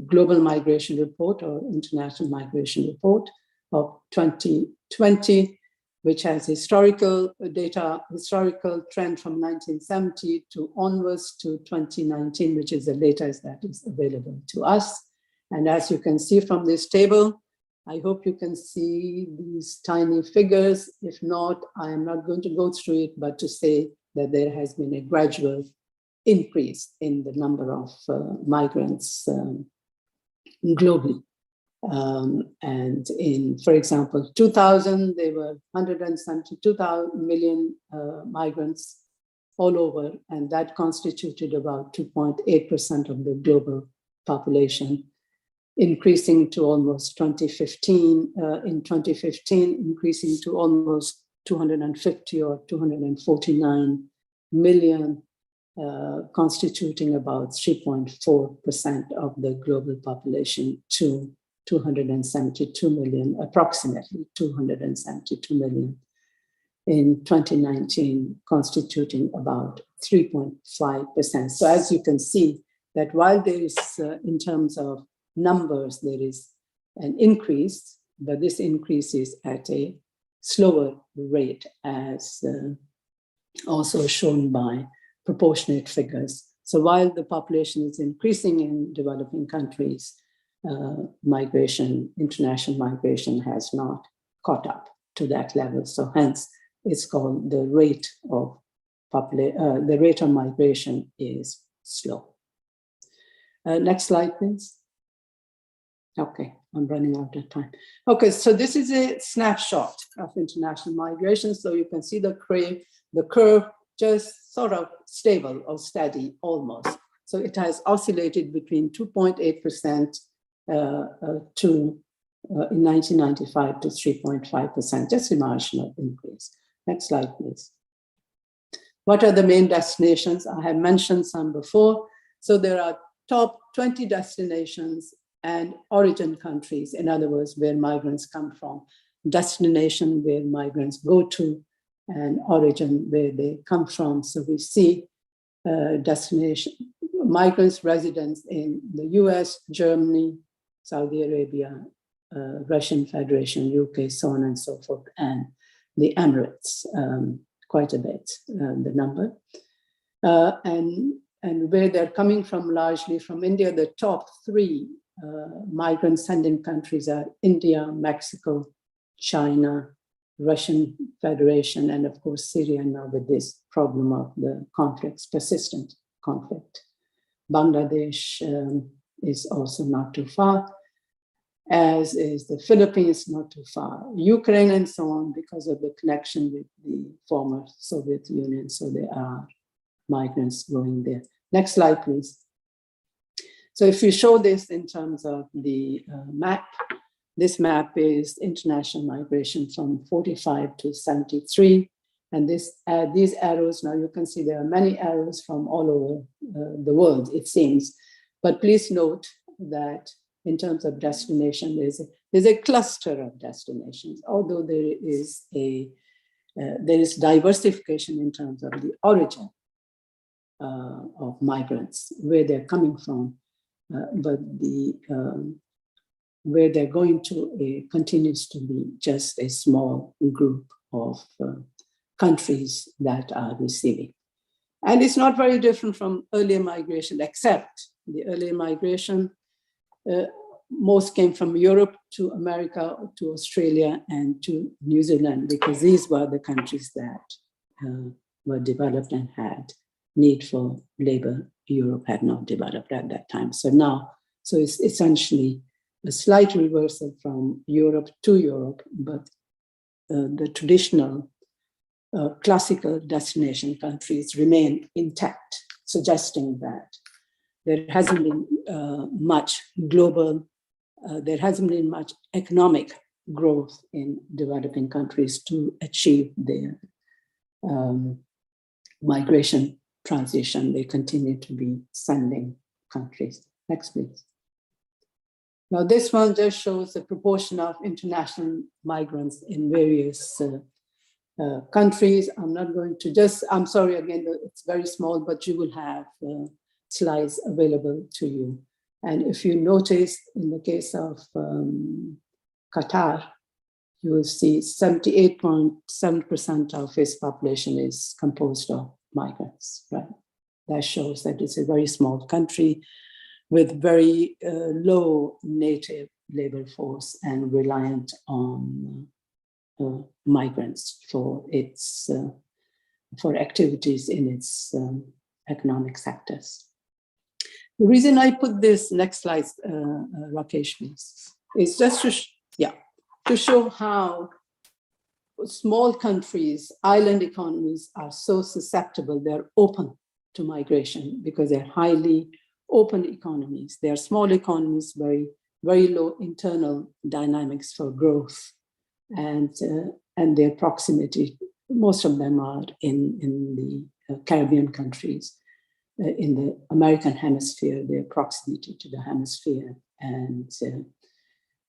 Global Migration Report or International Migration Report of 2020, which has historical data, historical trend from 1970 to onwards to 2019, which is the latest that is available to us. And as you can see from this table, I hope you can see these tiny figures. If not, I am not going to go through it, but to say that there has been a gradual increase in the number of migrants globally. And in, for example, 2000, there were 172 million migrants all over, and that constituted about 2.8% of the global population, increasing to almost 2015, in 2015, increasing to almost 250 or 249 million, constituting about 3.4% of the global population to 272 million, approximately 272 million in 2019, constituting about 3.5%. So as you can see, that while there is, in terms of numbers, there is an increase, but this increase is at a slower rate, as also shown by proportionate figures. So while the population is increasing in developing countries, migration, international migration has not caught up to that level. So hence, it's called the rate of migration is slow. Next slide, please. Okay, I'm running out of time. Okay, so this is a snapshot of international migration. So you can see the curve just sort of stable or steady almost. So it has oscillated between 2.8% in 1995 to 3.5%, just a marginal increase. Next slide, please. What are the main destinations? I have mentioned some before. So there are top 20 destinations and origin countries, in other words, where migrants come from, destination where migrants go to, and origin where they come from. So we see destination, migrants, residents in the US, Germany, Saudi Arabia, Russian Federation, UK, so on and so forth, and the Emirates, quite a bit, the number. And where they're coming from, largely from India, the top three migrant sending countries are India, Mexico, China, Russian Federation, and of course, Syria now with this problem of the conflicts, persistent conflict. Bangladesh is also not too far, as is the Philippines, not too far, Ukraine and so on, because of the connection with the former Soviet Union. So there are migrants going there. Next slide, please. So if you show this in terms of the map, this map is international migration from 45 to 73. And these arrows, now you can see there are many arrows from all over the world, it seems. But please note that in terms of destination, there's a cluster of destinations, although there is diversification in terms of the origin of migrants, where they're coming from, but where they're going to continues to be just a small group of countries that are receiving. And it's not very different from earlier migration, except the earlier migration, most came from Europe to America, to Australia, and to New Zealand, because these were the countries that were developed and had need for labor. Europe had not developed at that time. So it's essentially a slight reversal from Europe to Europe, but the traditional classical destination countries remain intact, suggesting that there hasn't been much global, there hasn't been much economic growth in developing countries to achieve their migration transition. They continue to be sending countries. Next, please. Now, this one just shows the proportion of international migrants in various countries. I'm not going to I'm sorry, again, it's very small, but you will have slides available to you. And if you notice, in the case of Qatar, you will see 78.7% of its population is composed of migrants, right? That shows that it's a very small country with very low native labor force and reliant on migrants for its for activities in its economic sectors. The reason I put this, next slide, Rakesh, please, is just to show how small countries, island economies are so susceptible. They're open to migration because they're highly open economies. They're small economies, very, very low internal dynamics for growth, and their proximity. Most of them are in the Caribbean countries. In the American hemisphere, their proximity to the hemisphere, and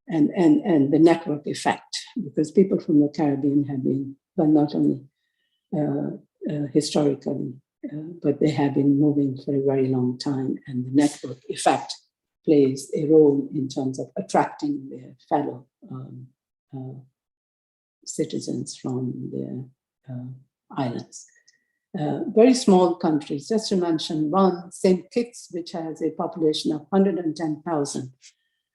the network effect, because people from the Caribbean have been, well, not only historically, but they have been moving for a very long time, and the network effect plays a role in terms of attracting their fellow citizens from their islands. Very small countries, just to mention one, St. Kitts, which has a population of 110,000,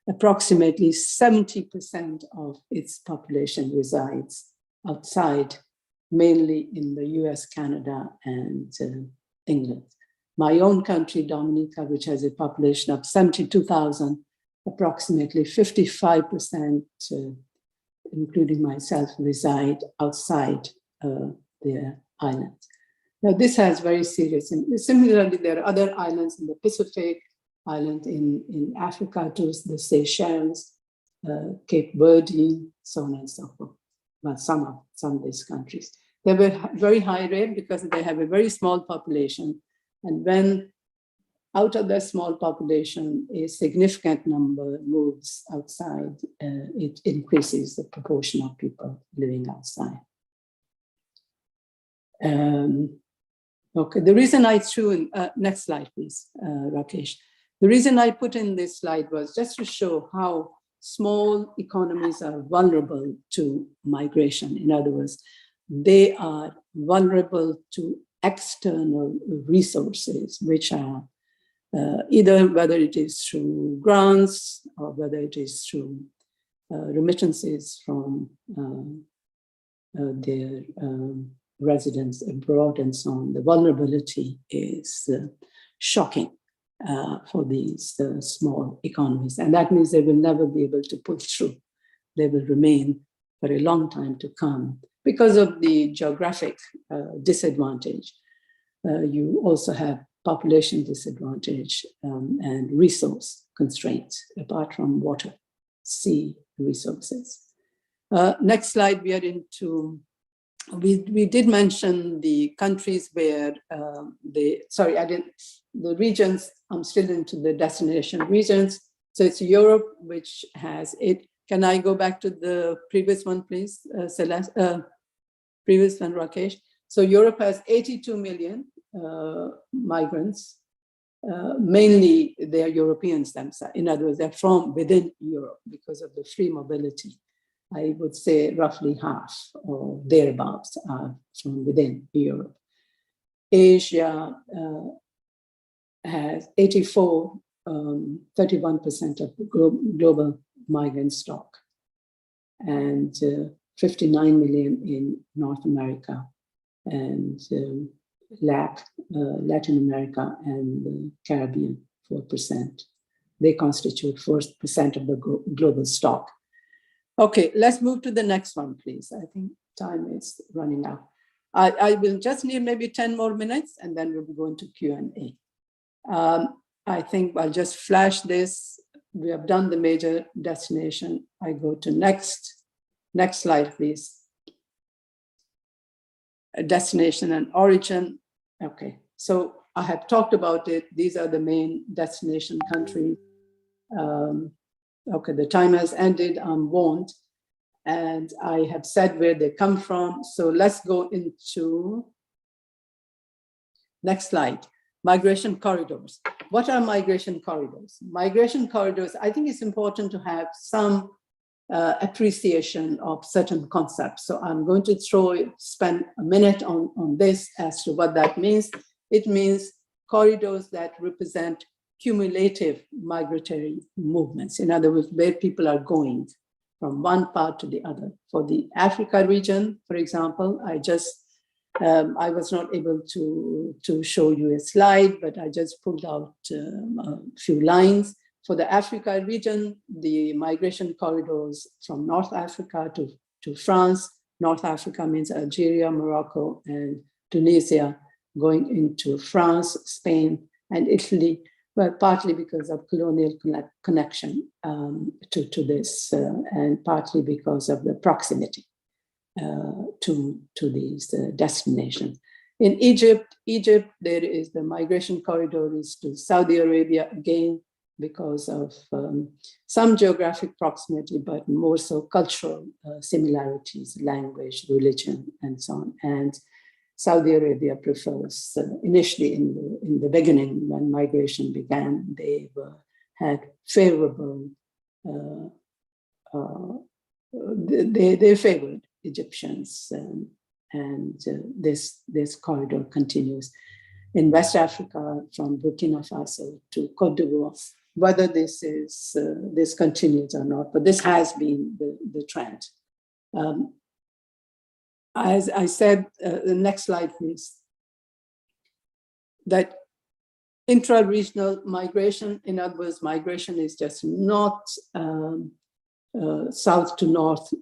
approximately 70% of its population resides outside, mainly in the US, Canada, and England. My own country, Dominica, which has a population of 72,000, approximately 55%, including myself, reside outside their islands. Now, this has very serious, and similarly, there are other islands in the Pacific, island in Africa, too, the Seychelles, Cape Verde, so on and so forth. Well, some of these countries. They were very high rate because they have a very small population. And when out of that small population, a significant number moves outside, it increases the proportion of people living outside. Okay, the reason I threw in, next slide, please, Rakesh. The reason I put in this slide was just to show how small economies are vulnerable to migration. In other words, they are vulnerable to external resources, which are either whether it is through grants or whether it is through remittances from their residents abroad and so on. The vulnerability is shocking for these small economies. And that means they will never be able to pull through. They will remain for a long time to come because of the geographic disadvantage. You also have population disadvantage and resource constraints, apart from water, sea resources. Next slide, we are into, we did mention the countries where the regions, I'm still into the destination regions. So it's Europe, which has it. Can I go back to the previous one, please, Celeste? Previous one, Rakesh. So Europe has 82 million migrants. Mainly they are Europeans themselves. In other words, they're from within Europe because of the free mobility. I would say roughly half or thereabouts are from within Europe. Asia has 84, 31% of the global migrant stock, and 59 million in North America, and Latin America and the Caribbean, 4%. They constitute 4% of the global stock. Okay, let's move to the next one, please. I think time is running out. I will just need maybe 10 more minutes and then we'll go into Q&A. I think I'll just flash this. We have done the major destination. I go to next slide, please. A destination and origin. Okay, so I have talked about it. These are the main destination countries. Okay, the time has ended, I'm warned, and I have said where they come from. So let's go into next slide. Migration corridors. What are migration corridors? Migration corridors, I think it's important to have some appreciation of certain concepts. So I'm going to spend a minute on this as to what that means. It means corridors that represent cumulative migratory movements. In other words, where people are going from one part to the other. For the Africa region, for example, I was not able to show you a slide, but I just pulled out a few lines. For the Africa region, the migration corridors from North Africa to France. North Africa means Algeria, Morocco, and Tunisia, going into France, Spain, and Italy, well, partly because of colonial connection to this, and partly because of the proximity to these destinations. In Egypt, there is the migration corridor is to Saudi Arabia, again, because of some geographic proximity, but more so cultural similarities, language, religion, and so on. And Saudi Arabia prefers, initially in the beginning, when migration began, they had favorable, they favored Egyptians, and this corridor continues. In West Africa, from Burkina Faso to Cote d'Ivoire, whether this continues or not, but this has been the trend. As I said, the next slide, please, that Intra-regional migration, in other words, migration is just not south to north,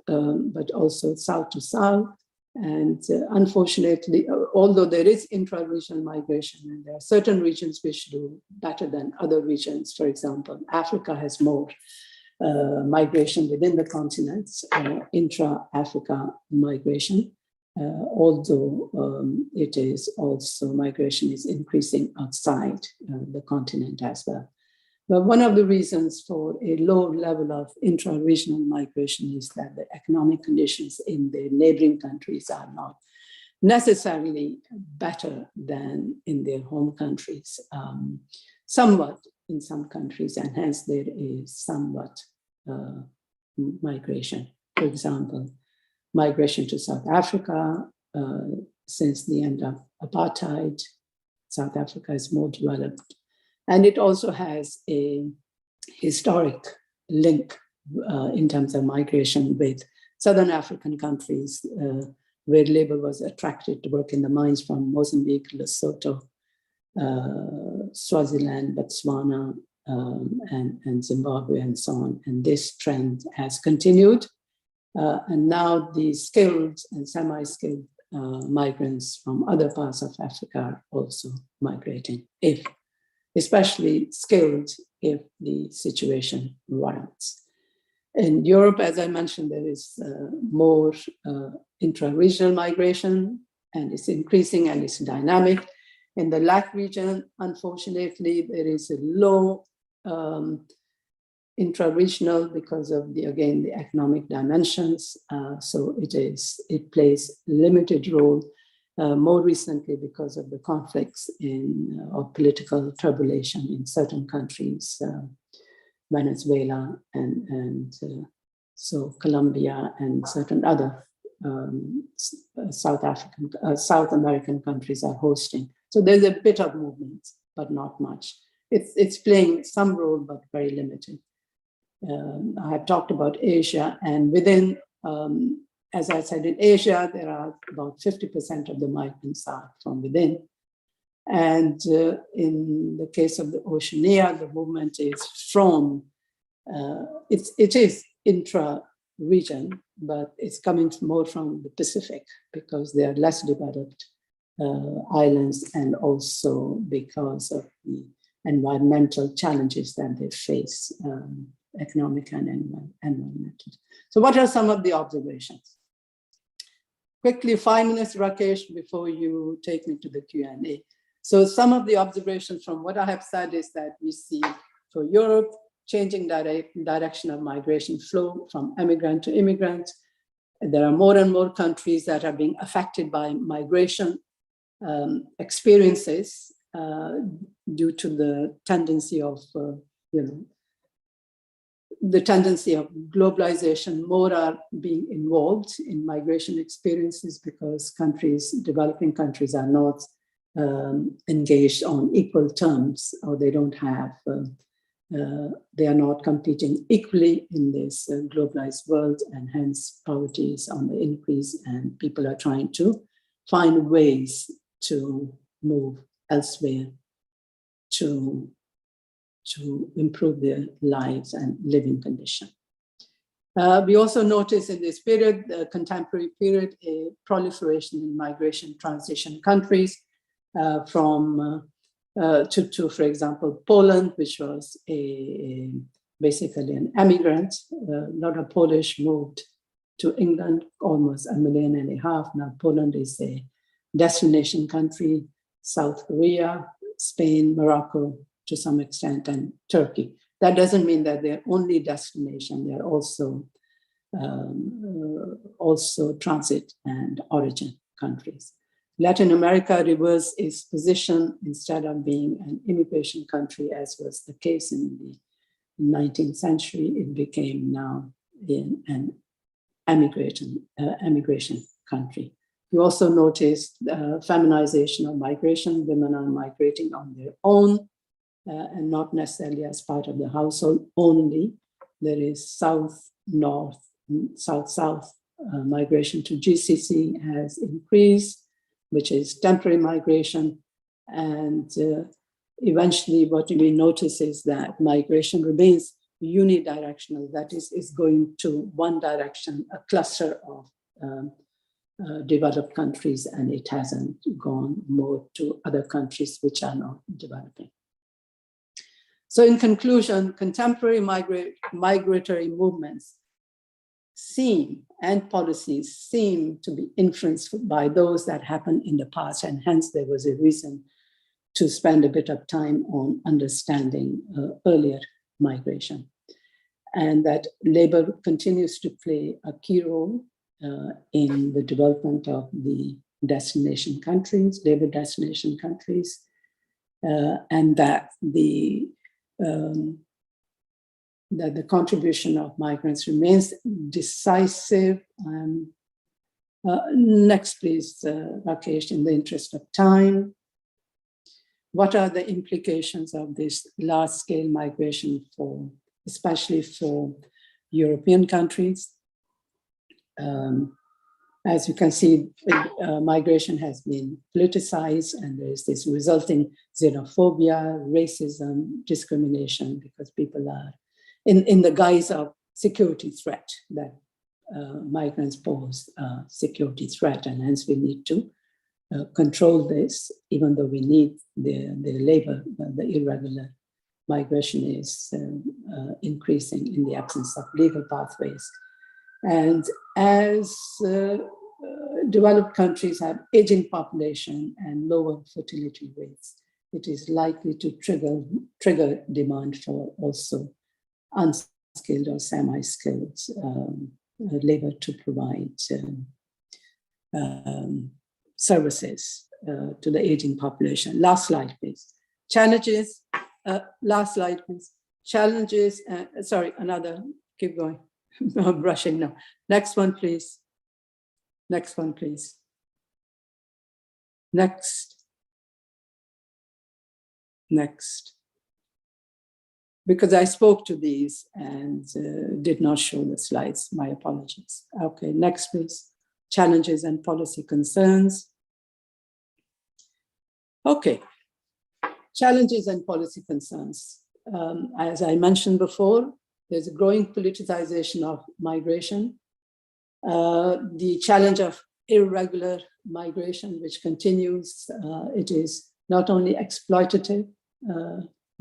but also south to south. And unfortunately, although there is intra-regional migration, and there are certain regions which do better than other regions, for example, Africa has more migration within the continents, intra-Africa migration, although it is also, migration is increasing outside the continent as well. But one of the reasons for a low level of intra-regional migration is that the economic conditions in the neighboring countries are not necessarily better than in their home countries, somewhat in some countries, and hence there is somewhat migration. For example, migration to South Africa since the end of apartheid. South Africa is more developed. And it also has a historic link in terms of migration with Southern African countries, where labor was attracted to work in the mines from Mozambique, Lesotho, Swaziland, Botswana, and Zimbabwe, and so on. And this trend has continued. And now the skilled and semi-skilled migrants from other parts of Africa are also migrating, especially skilled if the situation warrants. In Europe, as I mentioned, there is more intra-regional migration, and it's increasing and it's dynamic. In the LAC region, unfortunately, there is a low intra-regional because of the economic dimensions. So it plays limited role. More recently, because of the conflicts or political turbulence in certain countries, Venezuela and so Colombia and certain other South American countries are hosting. So there's a bit of movement, but not much. It's playing some role, but very limited. I have talked about Asia, and within as I said, in Asia, there are about 50% of the migrants are from within. And in the case of the Oceania, the movement is from, it is intra-region, but it's coming more from the Pacific because they are less developed islands, and also because of the environmental challenges that they face, economic and environmental. So what are some of the observations? Quickly, 5 minutes, Rakesh, before you take me to the Q&A. So some of the observations from what I have said is that we see for Europe, changing direction of migration flow from immigrant to immigrant. There are more and more countries that are being affected by migration experiences due to the tendency of, the tendency of globalization. More are being involved in migration experiences because developing countries are not engaged on equal terms, or they don't have, they are not competing equally in this globalized world, and hence poverty is on the increase, and people are trying to find ways to move elsewhere to improve their lives and living condition. We also notice in this period, the contemporary period, a proliferation in migration transition countries to, for example, Poland, which was basically an emigrant. A lot of Polish moved to England, almost 1.5 million. Now Poland is a destination country, South Korea, Spain, Morocco, to some extent, and Turkey. That doesn't mean that they're only destination, they're also transit and origin countries. Latin America reversed its position. Instead of being an immigration country, as was the case in the 19th century, it became now an emigration country. You also notice feminization of migration. Women are migrating on their own, and not necessarily as part of the household only. There is south-north, south-south migration to GCC has increased, which is temporary migration. And eventually what we notice is that migration remains unidirectional, that is going to one direction, a cluster of developed countries, and it hasn't gone more to other countries which are not developing. So in conclusion, contemporary migratory movements and policies seem to be influenced by those that happened in the past, and hence there was a reason to spend a bit of time on understanding earlier migration. And that labor continues to play a key role in the development of the destination countries, labor destination countries, and that the contribution of migrants remains decisive. Next, please, Rakesh, in the interest of time. What are the implications of this large-scale migration especially for European countries? As you can see, migration has been politicized, and there is this resulting xenophobia, racism, discrimination, because people are in the guise of security threat, that migrants pose a security threat, and hence we need to control this, even though we need the labor. The irregular migration is increasing in the absence of legal pathways. And as developed countries have aging population and lower fertility rates, it is likely to trigger demand for also unskilled or semi-skilled labor to provide services to the aging population. Last slide, please. Challenges, last slide, please. Challenges, sorry, another, keep going. I'm rushing now. Next one, please. Next one, please. Next. Next. Because I spoke to these and did not show the slides, my apologies. Okay, next, please. Challenges and policy concerns. Okay, challenges and policy concerns. As I mentioned before, there's a growing politicization of migration. The challenge of irregular migration, which continues, it is not only exploitative,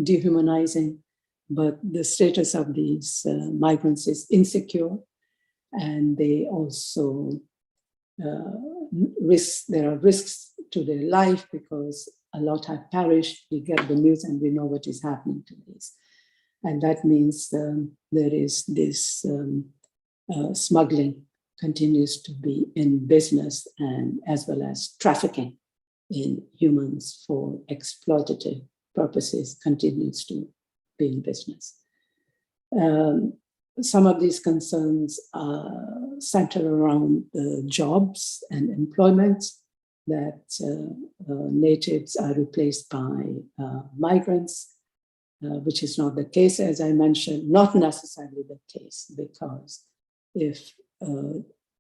dehumanizing, but the status of these migrants is insecure, and they also there are risks to their life because a lot have perished. We get the news and we know what is happening to these. And that means there is this smuggling continues to be in business, and as well as trafficking in humans for exploitative purposes continues to be in business. Some of these concerns center around jobs and employment, that natives are replaced by migrants, which is not the case, as I mentioned, not necessarily the case, because if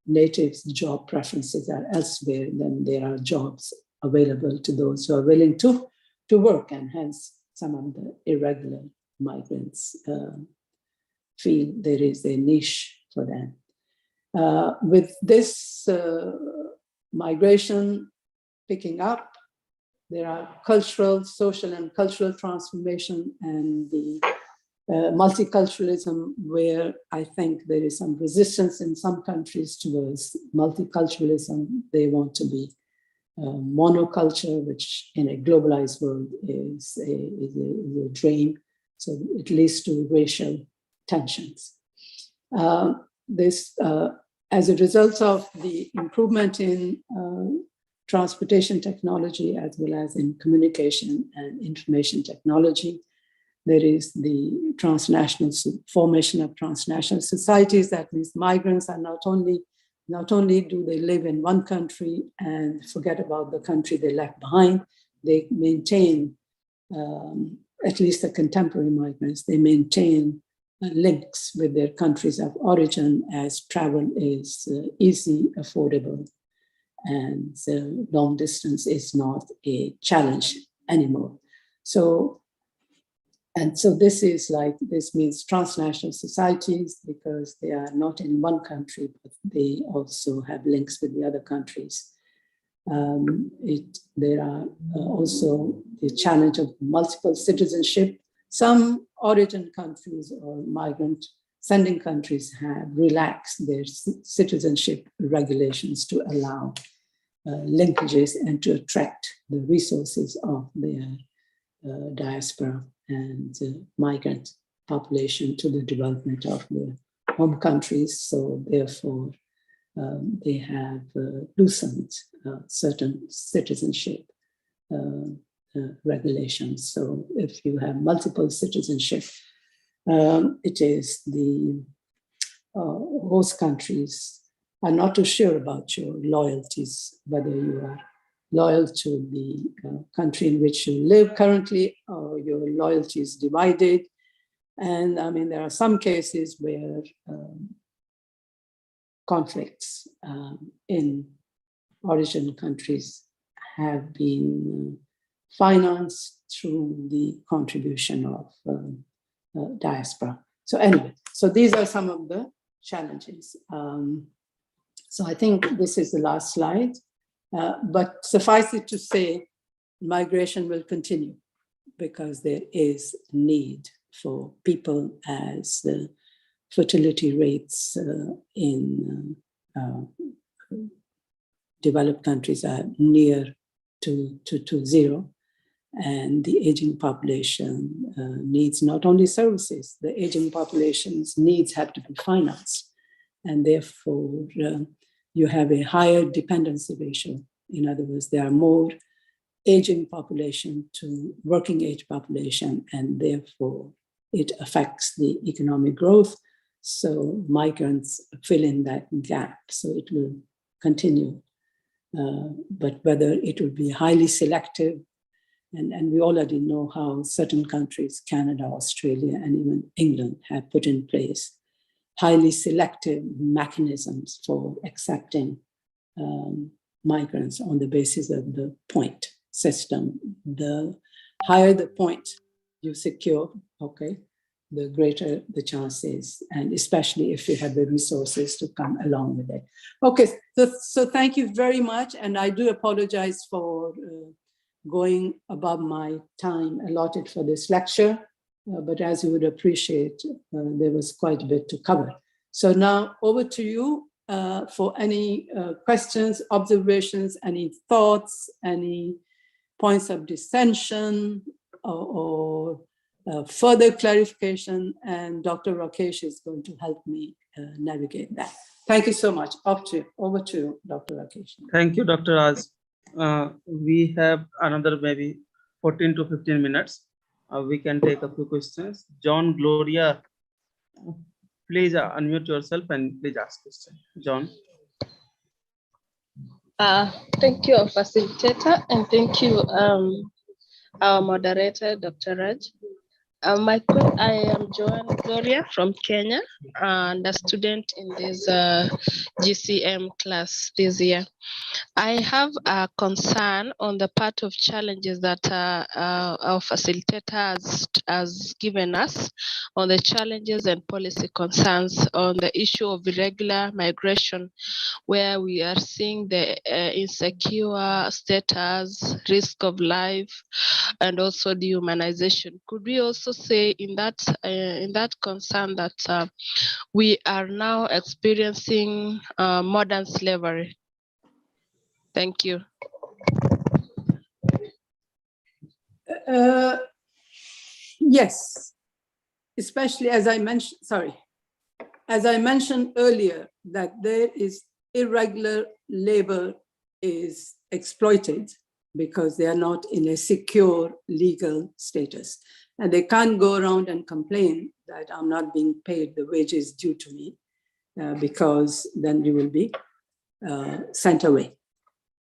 natives' job preferences are elsewhere, then there are jobs available to those who are willing to work, and hence some of the irregular migrants feel there is a niche for them. With this migration picking up, there are cultural, social, and cultural transformation, and the multiculturalism, where I think there is some resistance in some countries towards multiculturalism. They want to be monoculture, which in a globalized world is a dream. So it leads to racial tensions. As a result of the improvement in transportation technology, as well as in communication and information technology, there is the formation of transnational societies. That means migrants are not only do they live in one country and forget about the country they left behind, they maintain, at least the contemporary migrants, they maintain links with their countries of origin, as travel is easy, affordable, and long distance is not a challenge anymore. So this means transnational societies, because they are not in one country, but they also have links with the other countries. There are also the challenge of multiple citizenship. Some origin countries or migrant sending countries have relaxed their citizenship regulations to allow linkages and to attract the resources of their diaspora and migrant population to the development of their home countries. So therefore, they have loosened certain citizenship regulations. So if you have multiple citizenship, it is the host countries are not too sure about your loyalties, whether you are loyal to the country in which you live currently, or your loyalty is divided. And I mean, there are some cases where conflicts in origin countries have been financed through the contribution of diaspora. So anyway, so these are some of the challenges. So I think this is the last slide, but suffice it to say, migration will continue because there is need for people as the fertility rates in developed countries are near to zero. And the aging population needs not only services, the aging population's needs have to be financed. And therefore, you have a higher dependency ratio. In other words, there are more aging population to working age population, and therefore it affects the economic growth. So migrants fill in that gap. So it will continue. But whether it will be highly selective, and we already know how certain countries, Canada, Australia, and even England, have put in place highly selective mechanisms for accepting migrants on the basis of the point system. The higher the point you secure, okay, the greater the chances, and especially if you have the resources to come along with it. Okay, so thank you very much, and I do apologize for going above my time allotted for this lecture, but as you would appreciate, there was quite a bit to cover. So now over to you for any questions, observations, any thoughts, any points of dissension, or further clarification, and Dr. Rakesh is going to help me navigate that. Thank you so much. Over to you, Dr. Rakesh. Thank you, Dr. Raj. We have another maybe 14 to 15 minutes. We can take a few questions. John Gloria, please unmute yourself and please ask question. John. Thank you, facilitator, and thank you, our moderator, Dr. Raj. I am Joan Gloria from Kenya, and a student in this GCM class this year. I have a concern on the part of challenges that our facilitator has given us on the challenges and policy concerns on the issue of irregular migration, where we are seeing the insecure status, risk of life, and also dehumanization. Could we also say in that concern that we are now experiencing modern slavery? Thank you. Yes, especially as I mentioned earlier, that there is irregular labor is exploited because they are not in a secure legal status. And they can't go around and complain that I'm not being paid the wages due to me, because then we will be sent away.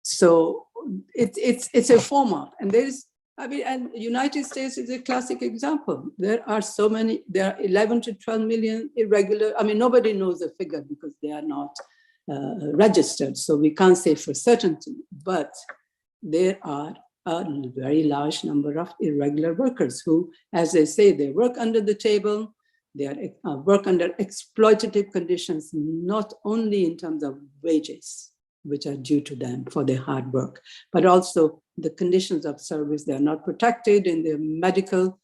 So it's a format, and and the United States is a classic example. There are 11 to 12 million irregular. Nobody knows the figure because they are not registered, so we can't say for certainty, but there are a very large number of irregular workers who, as they say, they work under the table, they work under exploitative conditions, not only in terms of wages, which are due to them for their hard work, but also the conditions of service. They are not protected in their medical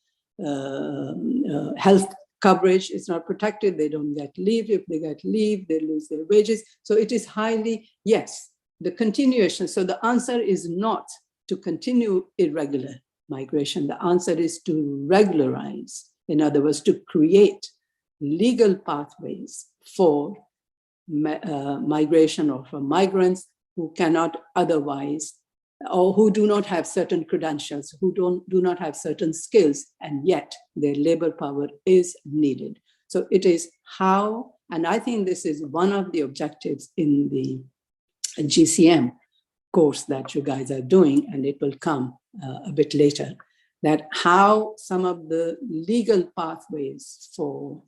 health coverage. It's not protected. They don't get leave. If they get leave, they lose their wages. So it is highly, yes, the continuation. So the answer is not to continue irregular migration. The answer is to regularize. In other words, to create legal pathways for migration or for migrants who cannot otherwise, or who do not have certain credentials, who do not have certain skills, and yet their labor power is needed. So it is how, and I think this is one of the objectives in the GCM course that you guys are doing, and it will come a bit later, that how some of the legal pathways for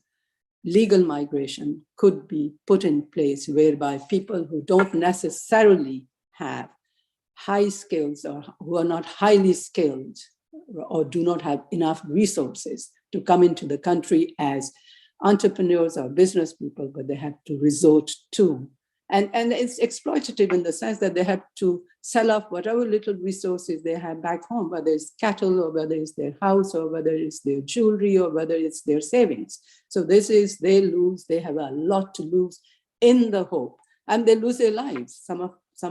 legal migration could be put in place, whereby people who don't necessarily have high skills or who are not highly skilled or do not have enough resources to come into the country as entrepreneurs or business people, but they have to resort to. And it's exploitative in the sense that they have to sell off whatever little resources they have back home, whether it's cattle or whether it's their house or whether it's their jewelry or whether it's their savings. So this is, they have a lot to lose in the hope, and they lose their lives. Some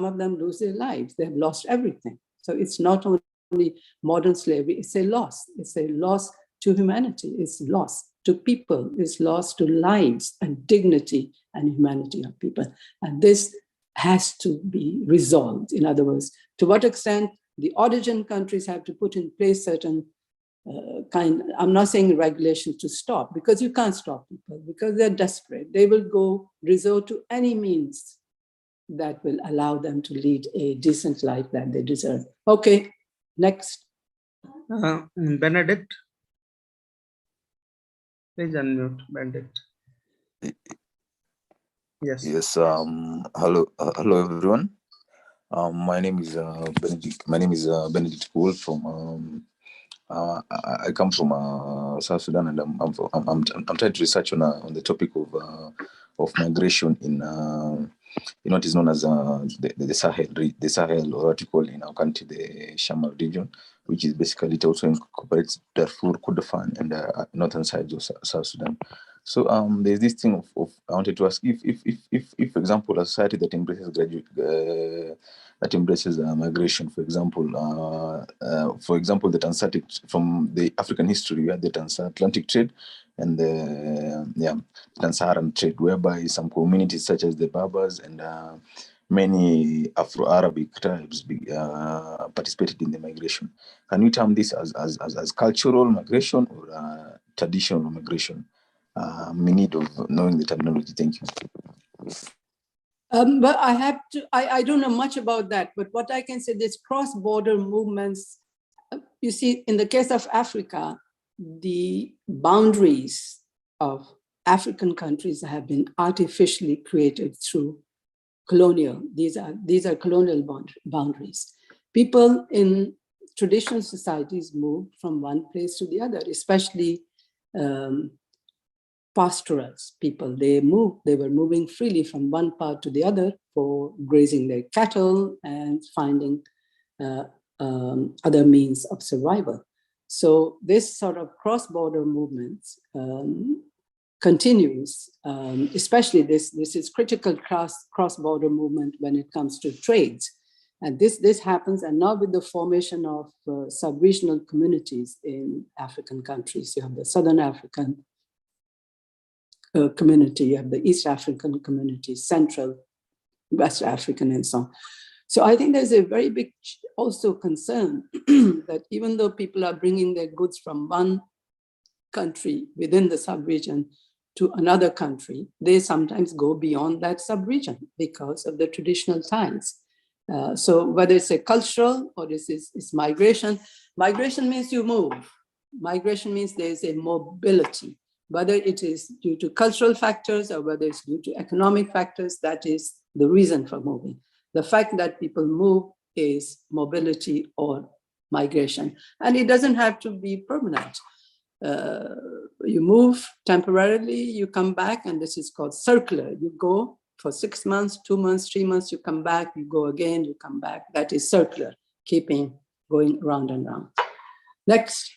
of them lose their lives. They have lost everything. So it's not only modern slavery, it's a loss. It's a loss to humanity. It's loss to people. It's loss to lives and dignity and humanity of people. And this has to be resolved. In other words, to what extent the origin countries have to put in place certain I'm not saying regulations to stop, because you can't stop people, because they're desperate. They will resort to any means that will allow them to lead a decent life that they deserve. Okay, next. Benedict, please unmute, Benedict. Yes. Yes. Hello. Hello, everyone. My name is Benedict. My name is Benedict Poole from. I come from South Sudan, and I'm trying to research on the topic of migration in what is known as the Sahel, or what you call in our country the Shamal region, which is basically, it also incorporates Darfur, Kordofan, and northern sides of South Sudan. So there's this thing of I wanted to ask if for example, a society that embraces migration, for example, the transatlantic, from the African history, we had the transatlantic trade and the trans-Saharan trade, whereby some communities such as the Berbers and many Afro-Arabic tribes participated in the migration. Can we term this as cultural migration or traditional migration? In need of knowing the terminology. Thank you. But I don't know much about that, but what I can say, this cross-border movements, you see, in the case of Africa, the boundaries of African countries have been artificially created through these are colonial boundaries. People in traditional societies move from one place to the other, especially pastorals people. They were moving freely from one part to the other for grazing their cattle and finding other means of survival. So this sort of cross-border movement continues, especially this is critical cross-border movement when it comes to trades. And this happens, and now with the formation of sub-regional communities in African countries. You have the Southern African community, you have the East African community, Central, West African, and so on. So I think there's a very big also concern that even though people are bringing their goods from one country within the sub-region to another country, they sometimes go beyond that sub-region because of the traditional ties. So whether it's a cultural or it's migration, migration means you move. Migration means there's a mobility. Whether it is due to cultural factors or whether it's due to economic factors, that is the reason for moving. The fact that people move is mobility or migration. And it doesn't have to be permanent. You move temporarily, you come back, and this is called circular. You go for 6 months, 2 months, 3 months, you come back, you go again, you come back. That is circular, keeping going round and round. Next.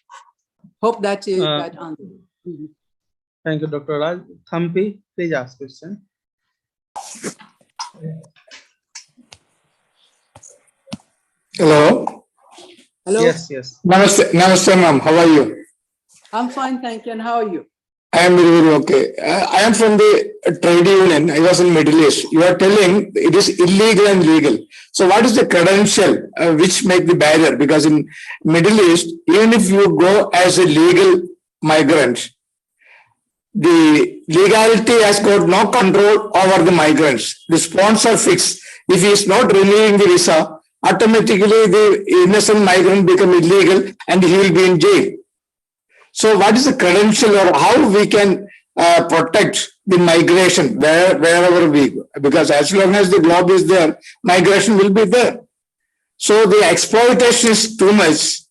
Hope that is that answer. Thank you, Dr. Raj. Thampi, please ask question. Hello. Hello. Yes, yes. Namaste, namaste, ma'am. How are you? I'm fine, thank you. And how are you? I am very, very okay. I am from the trade union. I was in Middle East. You are telling it is illegal and legal. So what is the credential which make the barrier? Because in Middle East, even if you go as a legal migrant, the legality has got no control over the migrants. The sponsor fix. If he is not renewing the visa, automatically the innocent migrant become illegal and he will be in jail. So what is the credential, or how we can protect the migration wherever we go? Because as long as the globe is there, migration will be there. So the exploitation is too much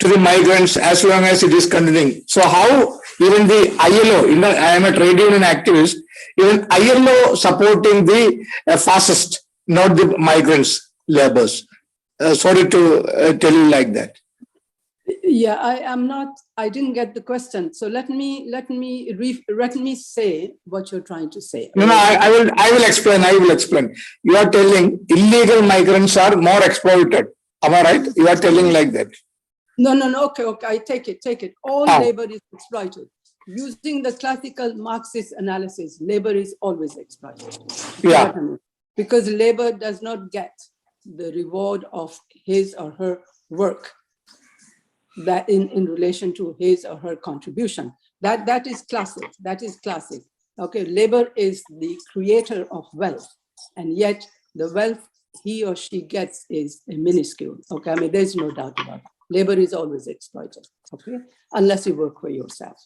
to the migrants as long as it is continuing. So how even the ILO, I am a trade union activist, even ILO supporting the fascist, not the migrants, laborers. Sorry to tell you like that. Yeah, I didn't get the question. So let me say what you're trying to say. No, I will explain. You are telling illegal migrants are more exploited. Am I right? You are telling like that. No. Okay. I take it. All labor is exploited. Using the classical Marxist analysis, labor is always exploited. Yeah. Because labor does not get the reward of his or her work that in relation to his or her contribution. That is classic. Okay, labor is the creator of wealth, and yet the wealth he or she gets is minuscule. Okay, I mean, there's no doubt about it. Labor is always exploited, okay, unless you work for yourself.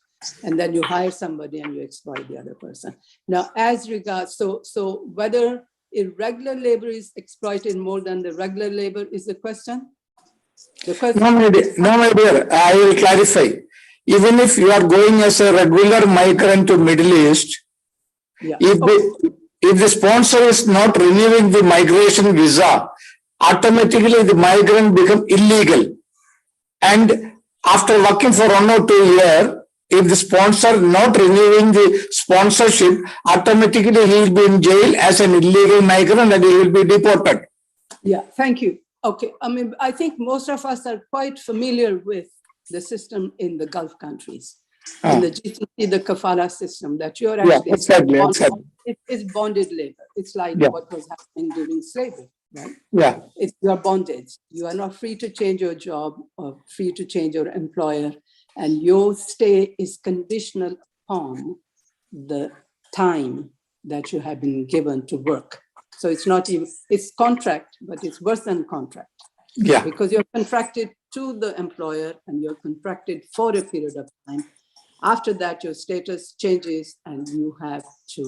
And then you hire somebody and you exploit the other person. Now, as regards, so whether irregular labor is exploited more than the regular labor is the question? No, my dear, I will clarify. Even if you are going as a regular migrant to Middle East, if the sponsor is not renewing the migration visa, automatically the migrant become illegal. And after working for 1 or 2 years, if the sponsor not renewing the sponsorship, automatically he will be in jail as an illegal migrant and he will be deported. Yeah, thank you. Okay, I mean, I think most of us are quite familiar with the system in the Gulf countries, in the GCC, the kafala system that you're actually exactly. It's bonded labor. It's like what was happening during slavery, right? Yeah. It's your bondage. You are not free to change your job or free to change your employer, and your stay is conditional upon the time that you have been given to work. So it's not even, it's contract, but it's worse than contract. Yeah. Because you're contracted to the employer and you're contracted for a period of time. After that, your status changes and you have to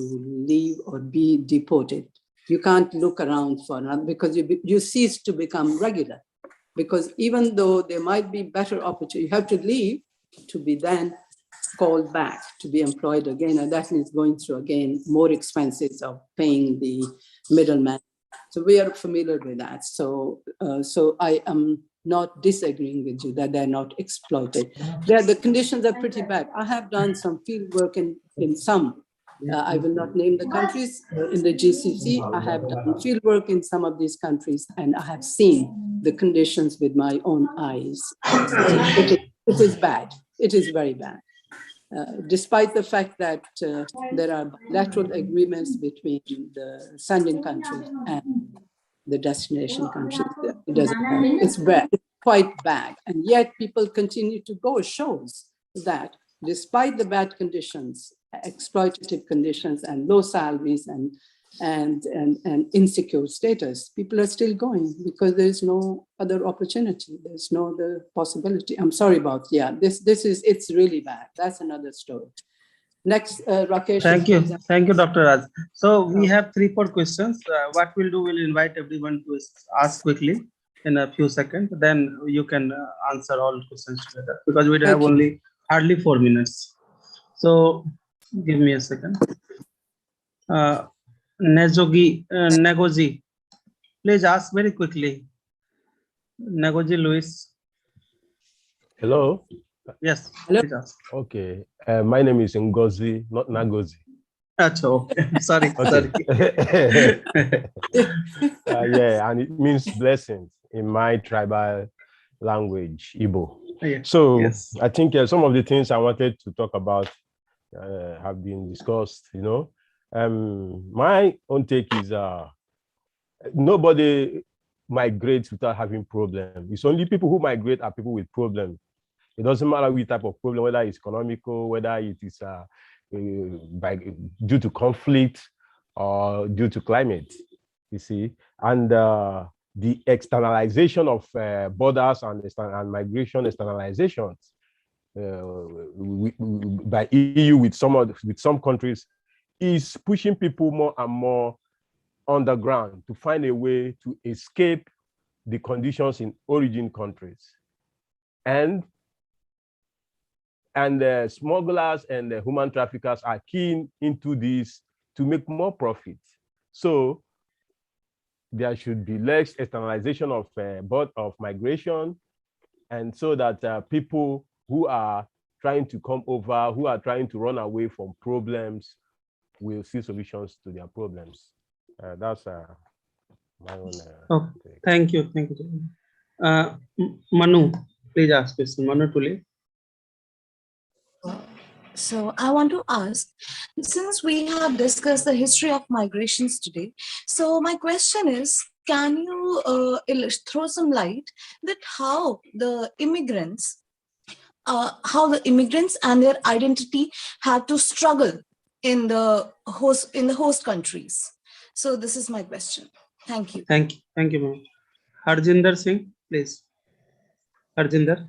leave or be deported. You can't look around for another because you cease to become regular. Because even though there might be better opportunity, you have to leave to be then called back to be employed again, and that means going through again more expenses of paying the middleman. So we are familiar with that. So I am not disagreeing with you that they're not exploited. The conditions are pretty bad. I have done some field work in some. I will not name the countries. In the GCC, I have done field work in some of these countries, and I have seen the conditions with my own eyes. It is bad. It is very bad. Despite the fact that there are bilateral agreements between the sending country and the destination country, it doesn't have, it's bad, it's quite bad. And yet people continue to go. It shows that despite the bad conditions, exploitative conditions and low salaries and insecure status, people are still going because there's no other opportunity. There's no other possibility. I'm sorry about, it's really bad. That's another story. Next, Rakesh. Thank you, Dr. Raj. So we have 3-4 questions. What we'll do, we'll invite everyone to ask quickly. in a few seconds. Then you can answer all questions together because we have Okay. only hardly 4 minutes. So give me a second. Negoji, please ask very quickly. Negoji Luis. Hello. Yes, Hello. please ask. Okay. My name is Ngozi, not Nagozi. Achha, okay. Sorry, sorry. Yeah, and it means blessings in my tribal language, Igbo. Yeah. So Yes. I think some of the things I wanted to talk about have been discussed. My own take is nobody migrates without having problems. It's only people who migrate are people with problems. It doesn't matter which type of problem, whether it's economical, whether it is due to conflict or due to climate, you see. And the externalization of borders and migration externalizations by EU with some countries is pushing people more and more underground to find a way to escape the conditions in origin countries. And smugglers and human traffickers are keen into this to make more profit. So there should be less externalization of migration, and so that people who are trying to come over, who are trying to run away from problems, will see solutions to their problems. That's my own. Okay. Thank you. Thank you. Manu, please ask question. Manu Tuli. So I want to ask, since we have discussed the history of migrations today, so my question is, can you throw some light that how the immigrants and their identity had to struggle in the host countries? So this is my question. Thank you. Thank you. Thank you, ma'am. Harjinder Singh, please. Harjinder.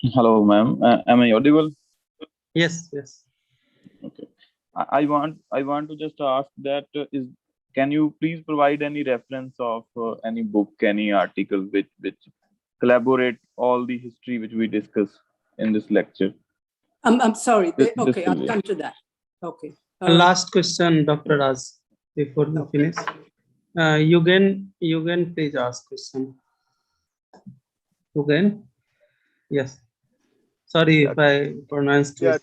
Hello, ma'am. Am I audible? Yes, yes. Okay. I want to just ask that can you please provide any reference of any book, any article which collaborate all the history which we discuss in this lecture? I'm sorry. This Okay, will I'll be- come to that. Okay. Last question, Dr. Raz, before we finish. Yugen, please ask question. Yugen? Yes. Sorry if I pronounced it.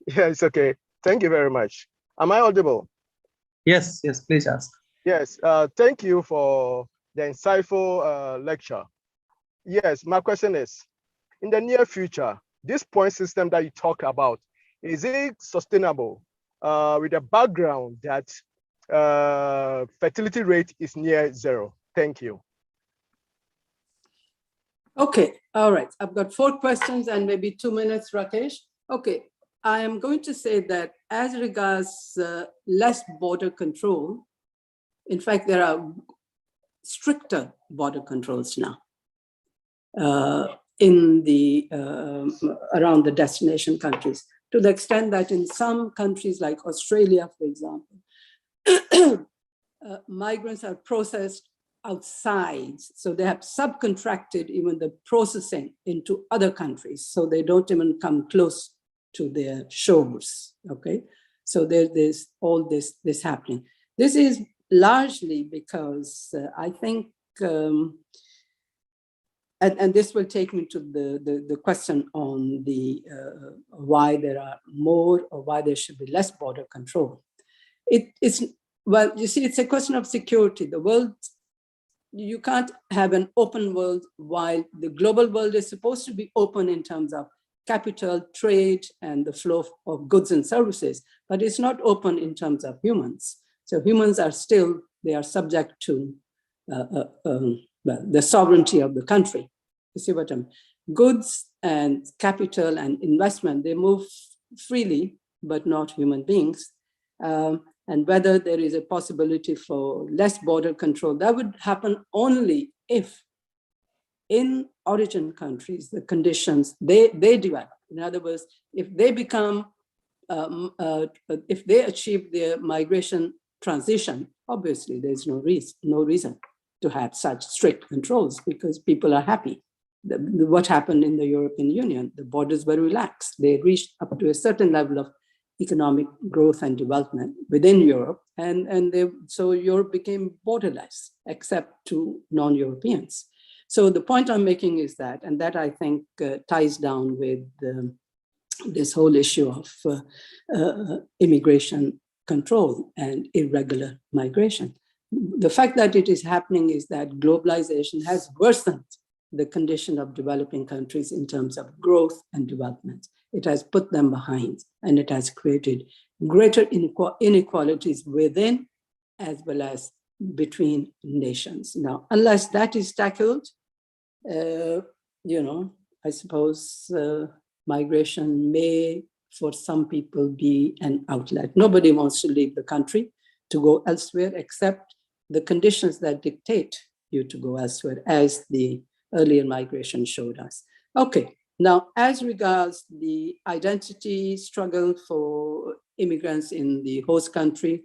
Yeah, it's okay. Thank you very much. Am I audible? Yes, yes, please ask. Yes, thank you for the insightful lecture. Yes, my question is, in the near future, this point system that you talk about, is it sustainable with the background that fertility rate is near zero? Thank you. Okay, all right. I've got 4 questions and maybe 2 minutes, Rakesh. Okay, I am going to say that as regards less border control, in fact, there are stricter border controls now in the around the destination countries, to the extent that in some countries like Australia, for example, migrants are processed outside. So they have subcontracted even the processing into other countries. So they don't even come close to their shores, okay? So there's all this happening. This is largely because I think, and this will take me to the question on the why there are more or why there should be less border control. It's, well, you see, it's a question of security. The world, you can't have an open world while the global world is supposed to be open in terms of capital, trade, and the flow of goods and services, but it's not open in terms of humans. So humans are still, they are subject to the sovereignty of the country. You see what I mean? Goods and capital and investment, they move freely, but not human beings. And whether there is a possibility for less border control, that would happen only if in origin countries, the conditions, they develop. In other words, if they become, if they achieve their migration transition, obviously there's no reason to have such strict controls because people are happy. What happened in the European Union, the borders were relaxed. They reached up to a certain level of economic growth and development within Europe, so Europe became borderless except to non-Europeans. So the point I'm making is that, and that I think ties down with this whole issue of immigration control and irregular migration. The fact that it is happening is that globalization has worsened the condition of developing countries in terms of growth and development. It has put them behind, and it has created greater inequalities within as well as between nations. Now, unless that is tackled, I suppose migration may, for some people, be an outlet. Nobody wants to leave the country to go elsewhere, except the conditions that dictate you to go elsewhere, as the earlier migration showed us. Okay, now as regards the identity struggle for immigrants in the host country,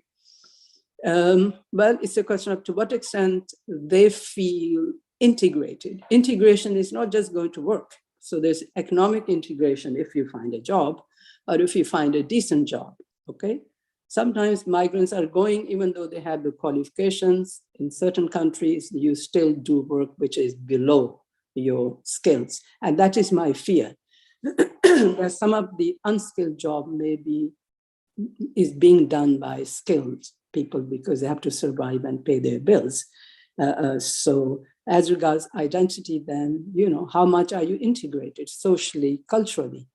well, it's a question of to what extent they feel integrated. Integration is not just going to work. So there's economic integration if you find a job or if you find a decent job, okay? Sometimes migrants are going, even though they have the qualifications, in certain countries, you still do work which is below your skills. And that is my fear. That some of the unskilled job is being done by skilled people because they have to survive and pay their bills. So as regards identity, then, how much are you integrated socially, culturally?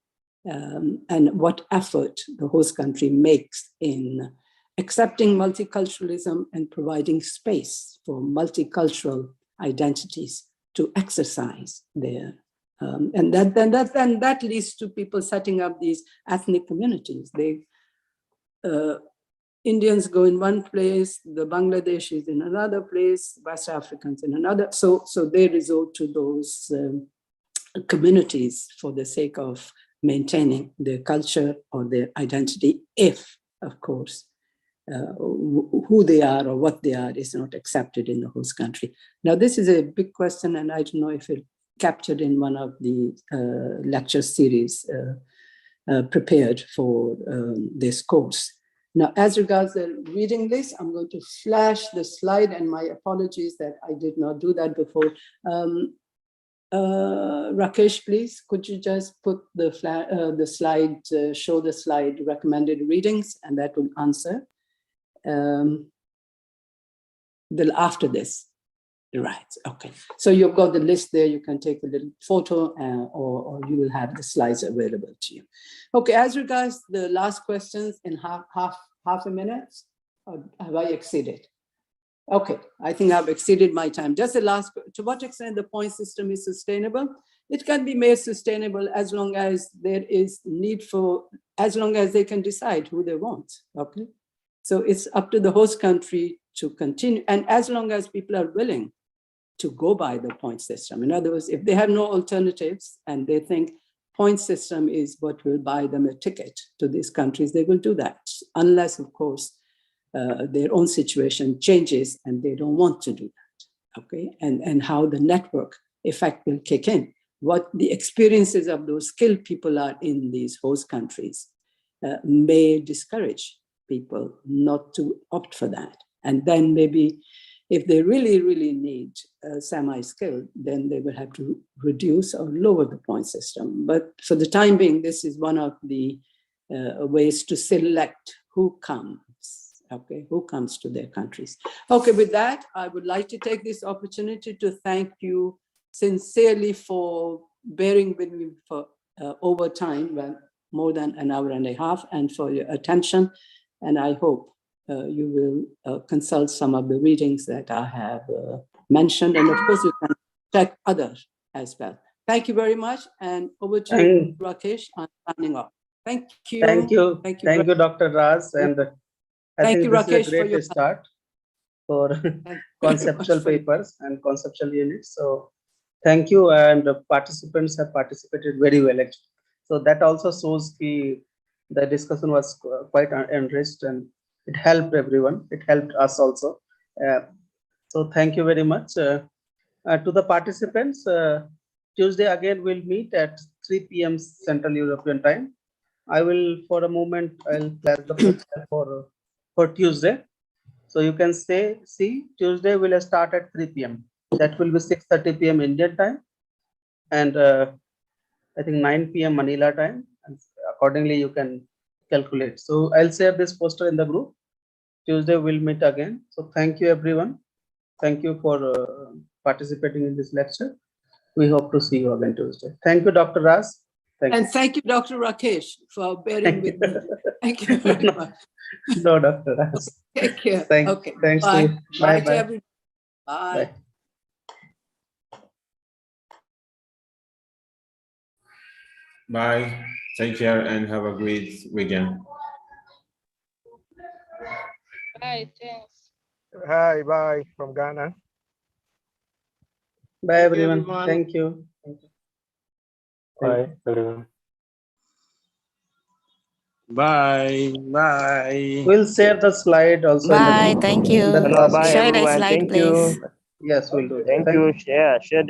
And what effort the host country makes in accepting multiculturalism and providing space for multicultural identities to exercise their, and that leads to people setting up these ethnic communities. Indians go in one place, the Bangladeshis in another place, West Africans in another. So they resort to those communities for the sake of maintaining their culture or their identity, if, of course, who they are or what they are is not accepted in the host country. Now, this is a big question, and I don't know if it captured in one of the lecture series prepared for this course. Now, as regards the reading list, I'm going to flash the slide, and my apologies that I did not do that before. Rakesh, please, could you just put the slide, show the slide recommended readings, and that will answer. After this, right, okay. So you've got the list there, you can take a little photo or you will have the slides available to you. Okay, as regards the last questions in half a minute, or have I exceeded? Okay, I think I've exceeded my time. Just the last, to what extent the point system is sustainable? It can be made sustainable as long as there is need for, as long as they can decide who they want, okay? So it's up to the host country to continue, and as long as people are willing to go by the point system. In other words, if they have no alternatives and they think point system is what will buy them a ticket to these countries, they will do that, unless, of course, their own situation changes and they don't want to do that, okay? And how the network effect will kick in. What the experiences of those skilled people are in these host countries may discourage people not to opt for that. And then maybe if they really, really need semi-skilled, then they will have to reduce or lower the point system. But for the time being, this is one of the ways to select who comes. Okay, who comes to their countries. Okay, with that, I would like to take this opportunity to thank you sincerely for bearing with me for over time, well, more than an hour and a half, and for your attention. And I hope you will consult some of the readings that I have mentioned. And of course, you can check others as well. Thank you very much. And over to you, Rakesh. I'm signing off. Thank you. Thank you. Thank you, Dr. Raz. And I think this is a great start for conceptual papers and conceptual units. So thank you, and the participants have participated very well, actually. So that also shows the discussion was quite enriched, and it helped everyone. It helped us also. So thank you very much. To the participants, Tuesday again we'll meet at 3 p.m. Central European Time. I will, for a moment, I'll flash the poster for Tuesday. So you can see Tuesday will start at 3 p.m. That will be 6:30 p.m. Indian time, and I think 9 p.m. Manila time. And accordingly, you can calculate. So I'll share this poster in the group. Tuesday we'll meet again. So thank you everyone. Thank you for participating in this lecture. We hope to see you again Tuesday. Thank you, Dr. Ras. Thank And you. thank you, Dr. Rakesh, for bearing with me. Thank you very much. No, Dr. Ras. Take care. Thanks. Okay. Thanks Bye. to you. Bye Bye. to everyone. Bye. Bye. Bye. Take care and have a great weekend. Bye. Thanks. Hi, bye from Ghana. Bye, Thank you, everyone. everyone. Thank you. Thank you. Bye, everyone. Bye. Bye. We'll share the slide also in the Bye. group. Thank In the you. class. Share the slide, please. Yes, we'll do that. Thank Thank you. you. Share the